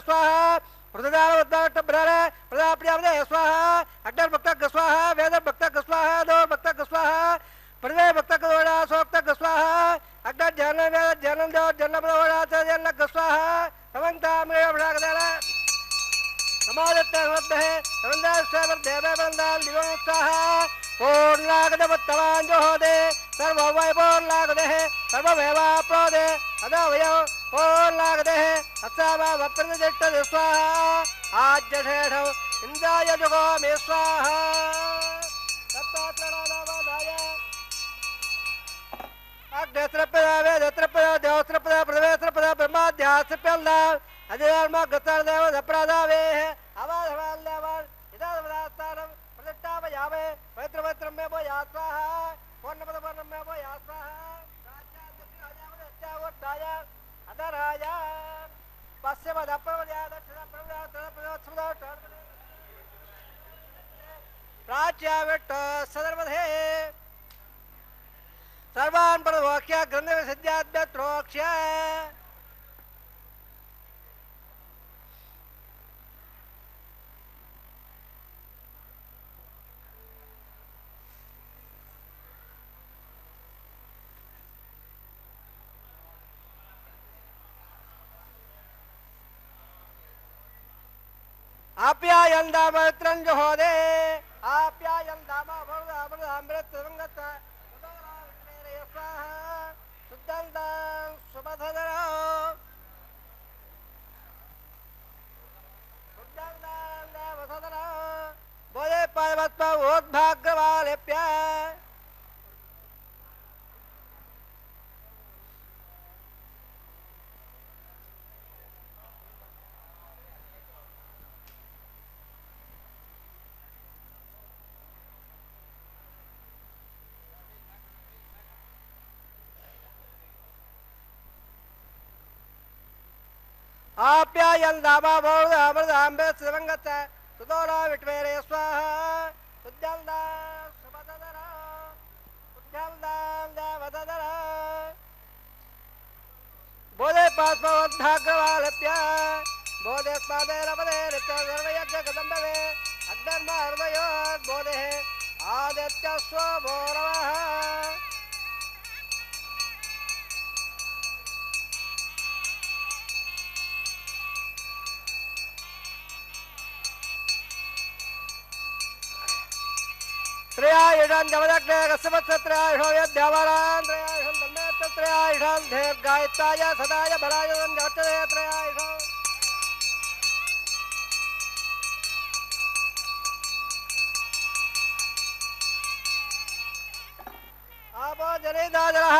स्वाहा प्रदानवद्दाटब्राणे प्रदाप्रियावदे स्वाहा अग्निर्भक्तक स्वाहा वेदभक्तक स्वाहा दौर्भक्तक स्वाहा प्रदे भक्तक दोड़ा सोक्तक स्वाहा अग्निर्जन वेद जनन दो जन्मदोड़ा जन्नक स्वाहा समन्तामृगभ्रागदला समादत्तमद्भे समन्दास्वर्देववन्दां दिवोत्साह पूर्णागदवत्तवान् जोहोदे सर्ववैपूर्णागदेः सर्वमेवाप्रोदे अदवयो पूर्णागदेः अस्सावा वप्रतिष्ठते स्वाहा आज्यशेषौ इन्द्राय जुगोमि स्वाहा सप्तात्रणानावादाय अग्नेत्रपदा वेदत्रपदा देवत्रपदा प्रवेत्रपदा ब्रह्माध्यात्रपदा अधिधर्मगत्सार्देव दप्रादावे अवाधवाल्देवान् इदावदास्तारं प्रतिष्ठापयामे पवित्रपत्रं मे भो या स्वाहा पूर्णपदपर्णं मे भो या स्वाहा राज्यावोत्ताय अधराय पश्चिमदप्रवद्या दक्षिणप्रवद्या प्राच्याविट्ट सदर्वधे सर्वान् परमोक्ष्य ग्रन्थविसिद्ध्याद्यत्रोक्ष्य आप्यायन दामत्रं जोहोदे आप्यायन दामा अमृत संगत मेरे स्वाहा सुदंदं सुबधरा सुदंदं देवसदरा बोले पार्वत उद्भाग्यवालेप्य आप्यायन दामा बोल अमृत आंबे सिवंगत सुदोरा विटवेरे स्वाहा सुजलदा सुबदरा सुजलदा देवदरा बोले पास्मोद्भाग्यवालप्य बोधे स्पादे रपदे ऋत्य सर्वयज्ञ कदम्बवे अग्निर्म हृदयो बोधे आदित्य स्वभोरवः त्रयायुषान् जमदग्ने कस्यपत्सत्रयायुषो यद्यावरान् त्रयायुषं तन्मेत्रयायुषां दीर्घायुत्ताय सदाय बलाय जवत्ते त्रयायुषो आपो जनिदाजरः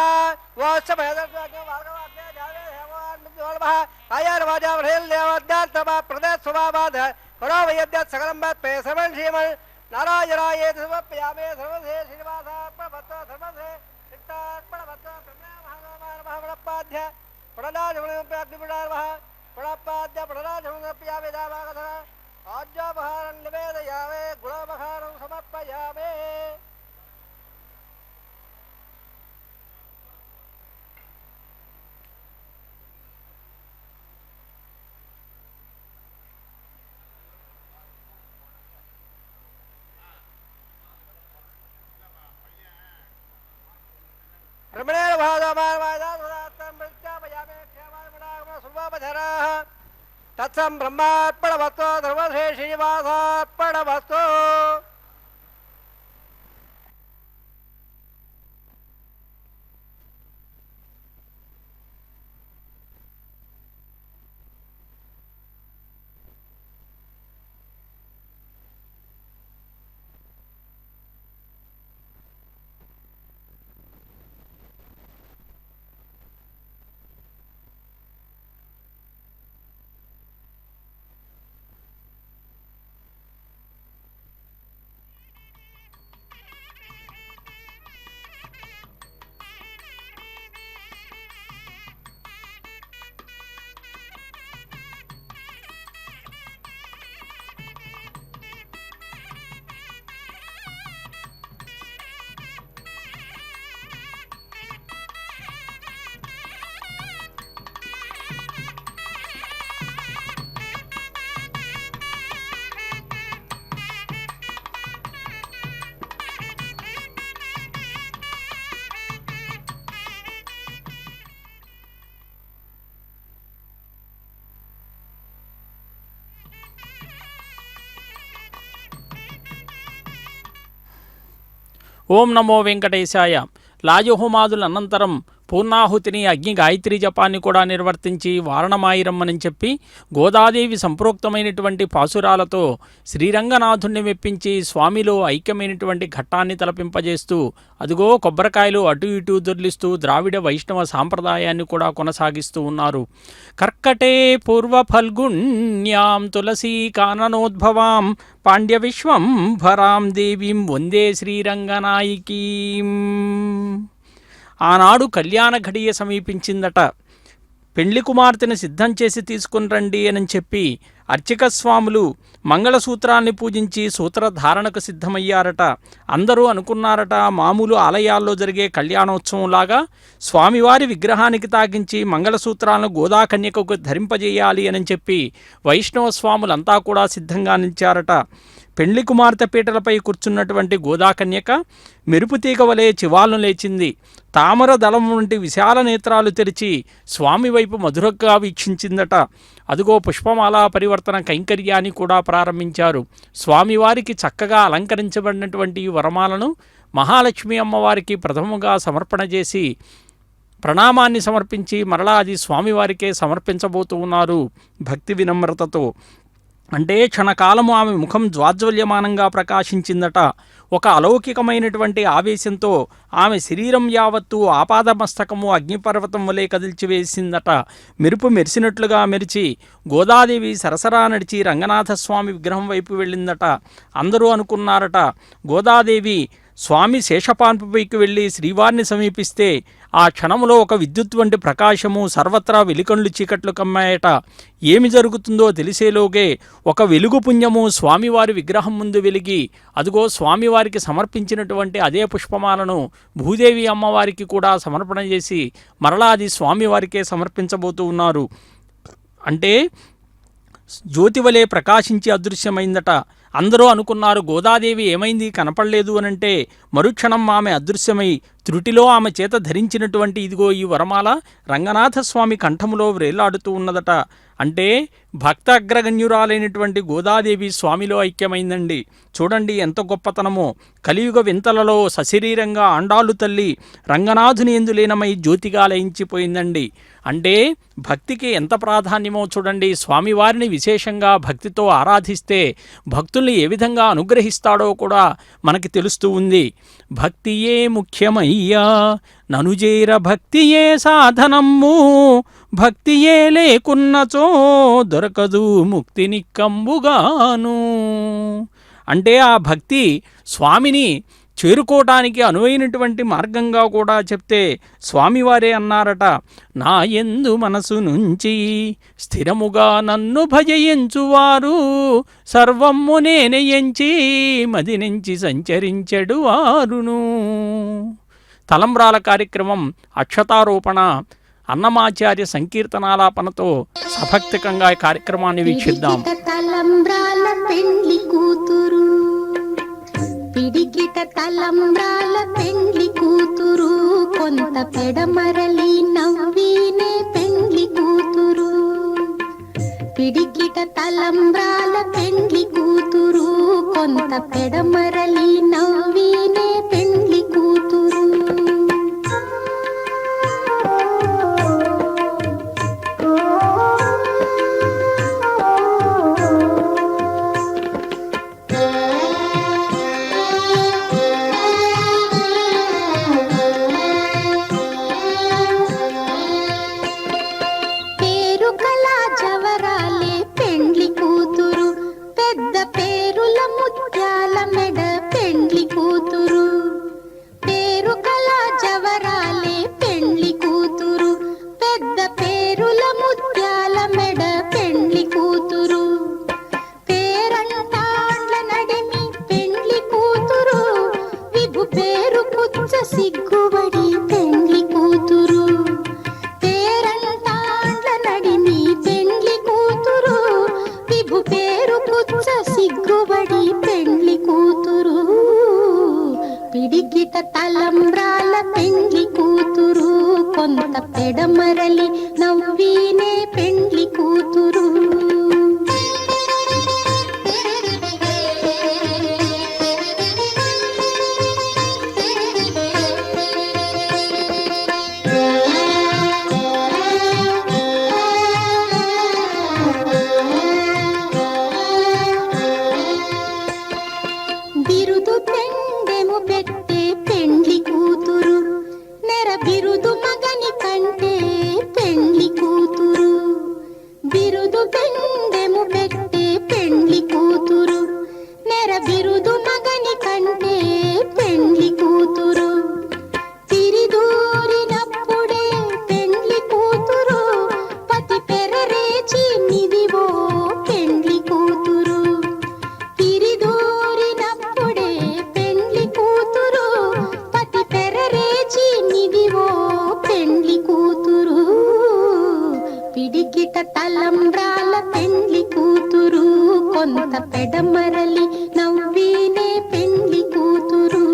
वाश्चभयदर्शको भार्गवाग्ने जावे हेमवान् मृत्युवल्भः आयर्वाजावृहिल् देवद्यान्तमा प्रदेशस्वभावाद करो वैद्यात् सकलं वत्पे सर्वं श्रीमन् नारायणाय सर्वप्रियामे सर्वधे श्रीनिवासा प्रभत्त सर्वधे चित्तार्पणभत्त ब्रह्मणाध्य प्रणनाजमुनिप्याग्निपुरार्वः प्रणपाद्य प्रणनाजमुनिप्यामे दावागधः आज्ञापहारं निवेदयामे गुणोपहारं समर्पयामे తత్సం బ్రహ్మార్పణమస్తు ధ్రువశ్రీ శ్రీనివాసార్పణమస్తు. ఓం నమో వెంకటేశాయ. లాజహోమాదుల అనంతరం పూర్ణాహుతిని అగ్ని గాయత్రి జపాన్ని కూడా నిర్వర్తించి వారణమాయిరమ్మని చెప్పి గోదాదేవి సంప్రోక్తమైనటువంటి పాసురాలతో శ్రీరంగనాథుణ్ణి మెప్పించి స్వామిలో ఐక్యమైనటువంటి ఘట్టాన్ని తలపింపజేస్తూ అదిగో కొబ్బరికాయలు అటు ఇటు దొర్లిస్తూ ద్రావిడ వైష్ణవ సాంప్రదాయాన్ని కూడా కొనసాగిస్తూ ఉన్నారు. కర్కటే పూర్వ ఫల్గుణ్యాం తులసీ కాననోద్భవాం పాండ్య విశ్వంభరాం దేవీం వందే శ్రీరంగనాయికీం. ఆనాడు కళ్యాణ ఘడియ సమీపించిందట. పెండ్లి కుమార్తెను సిద్ధం చేసి తీసుకుని రండి అని చెప్పి అర్చక స్వాములు మంగళసూత్రాన్ని పూజించి సూత్రధారణకు సిద్ధమయ్యారట. అందరూ అనుకున్నారట మామూలు ఆలయాల్లో జరిగే కళ్యాణోత్సవంలాగా స్వామివారి విగ్రహానికి తాకించి మంగళసూత్రాలను గోదాకన్యకకు ధరింపజేయాలి అని చెప్పి వైష్ణవ స్వాములంతా కూడా సిద్ధంగా నిలిచారట. పెండ్లి కుమార్తె పీటలపై కూర్చున్నటువంటి గోదాకన్యక మెరుపుతీగ వలె చివాలను లేచింది. తామర దళం వంటి విశాల నేత్రాలు తెరిచి స్వామి వైపు మధురంగా వీక్షించిందట. అదుగో పుష్పమాల పరివర్తన కైంకర్యాన్ని కూడా ప్రారంభించారు. స్వామివారికి చక్కగా అలంకరించబడినటువంటి వరమాలను మహాలక్ష్మి అమ్మవారికి ప్రథమంగా సమర్పణ చేసి ప్రణామాన్ని సమర్పించి మరలా అది స్వామివారికే సమర్పించబోతూ ఉన్నారు భక్తి వినమ్రతతో. అంటే క్షణకాలము ఆమె ముఖం జ్వాజ్వల్యమానంగా ప్రకాశించిందట. ఒక అలౌకికమైనటువంటి ఆవేశంతో ఆమె శరీరం యావత్తు ఆపాదమస్తకము అగ్నిపర్వతం వలె కదిల్చివేసిందట. మెరుపు మెరిసినట్లుగా మెరిచి గోదాదేవి సరసరా నడిచి రంగనాథస్వామి విగ్రహం వైపు వెళ్ళిందట. అందరూ అనుకున్నారట గోదాదేవి స్వామి శేషపాన్పుపైకి వెళ్ళి శ్రీవారిని సమీపిస్తే ఆ క్షణంలో ఒక విద్యుత్ వంటి ప్రకాశము సర్వత్రా వెలికండ్లు చీకట్లు కమ్మాయట. ఏమి జరుగుతుందో తెలిసేలోగే ఒక వెలుగు పుణ్యము స్వామివారి విగ్రహం ముందు వెలిగి అదిగో స్వామివారికి సమర్పించినటువంటి అదే పుష్పమాలను భూదేవి అమ్మవారికి కూడా సమర్పణ చేసి మరలా అది స్వామివారికే సమర్పించబోతూ ఉన్నారు. అంటే జ్యోతివలే ప్రకాశించి అదృశ్యమైందట. అందరూ అనుకున్నారు గోదాదేవి ఏమైంది కనపడలేదు అనంటే మరుక్షణం ఆమె అదృశ్యమై త్రుటిలో ఆమె చేత ధరించినటువంటి ఇదిగో ఈ వరమాల రంగనాథస్వామి కంఠములో వ్రేలాడుతూ ఉన్నదట. అంటే భక్త అగ్రగణ్యురాలైనటువంటి గోదాదేవి స్వామిలో ఐక్యమైందండి. చూడండి ఎంత గొప్పతనమో. కలియుగ వింతలలో సశరీరంగా ఆండాళ్ళు తల్లి రంగనాథుని యందు లీనమై జ్యోతిగా లయించిపోయిందండి. అంటే భక్తికి ఎంత ప్రాధాన్యమో చూడండి. స్వామివారిని విశేషంగా భక్తితో ఆరాధిస్తే భక్తుల్ని ఏ విధంగా అనుగ్రహిస్తాడో కూడా మనకి తెలుస్తూ ఉంది. భక్తియే ముఖ్యమయ్యా ననుజేర భక్తియే సాధనమ్ము భక్తియే లేకున్నచో దొరకదు ముక్తి నిక్కంబుగాను. అంటే ఆ భక్తి స్వామిని చేరుకోవటానికి అనువైనటువంటి మార్గంగా కూడా చెప్తే స్వామివారే అన్నారట, నా యందు మనసు నుంచి స్థిరముగా నన్ను భజయించువారు సర్వమ్ము నేనే ఎంచి మది నుంచి సంచరించెడు వారును. తలంబ్రాల కార్యక్రమం అక్షతారోపణ అన్నమాచార్య సంకీర్తనాలాపనతో సభక్తికంగా ఈ కార్యక్రమాన్ని వీక్షిద్దాం. తలంబ్రాల పెండ్లి కూతురు పిడికిట తలంబ్రాల పెండ్లి కూతురు కొంత పెడమరలి నవ్వినే పెండ్లి కూతురు పిడికిట తలంబ్రాల పెండ్లి కూతురు కొంత పెడమరలి నవ్వినే పెండ్లి కూతురు. పేరు కళా జవరాలే పెండ్లి కూతురు పెద్ద పేరుల ముత్యాల మెడ పెండ్లి కూతురు. పేరు కళా జవరాలే పెండ్లి కూతురు పెద్ద పేరుల ముత్యాల మెడ పెండ్లి కూతురు. పేరంటాండ్ల నడిమి పెండ్లి కూతురు విభు పేరు పుచ్చ సిగ్గుబడి పెండ్లి కూతురు. పేరంటాండ్ల నడిమి పెండ్లి కూతురు విభు పేరు పుచ్చ సిగ్గుబడి పెండ్లి కూతురు. పిడికిట తలంబ్రాల పెండ్లి కూతురు కొంత పెడమరలి నవ్వినే పెండ్లి కూతురు. బిరుదు పెండెము పెట్టే పెండ్లి కూతురు నెర బిరుదు మగని కంటే పెండ్లి కూతురు. బిరుదు పెండెము పెట్టే పెండ్లి కూతురు నెర బిరుదు మగని కంటే పెండ్లి కూతురు. తిరిదూరినప్పుడే పెండ్లి కూతురు పతి పెరరేచి నిదివో పెండ్లి కూతురు. తిరిదూరినప్పుడే పెండ్లి కూతురు పతి పెరరేచి నిదివో పెండ్లి కూతురు. పిడికిట తలంబ్రాల పెండ్లి కూతురు కొంత పెడమరలి నవ్వినే పెండ్లి కూతురు.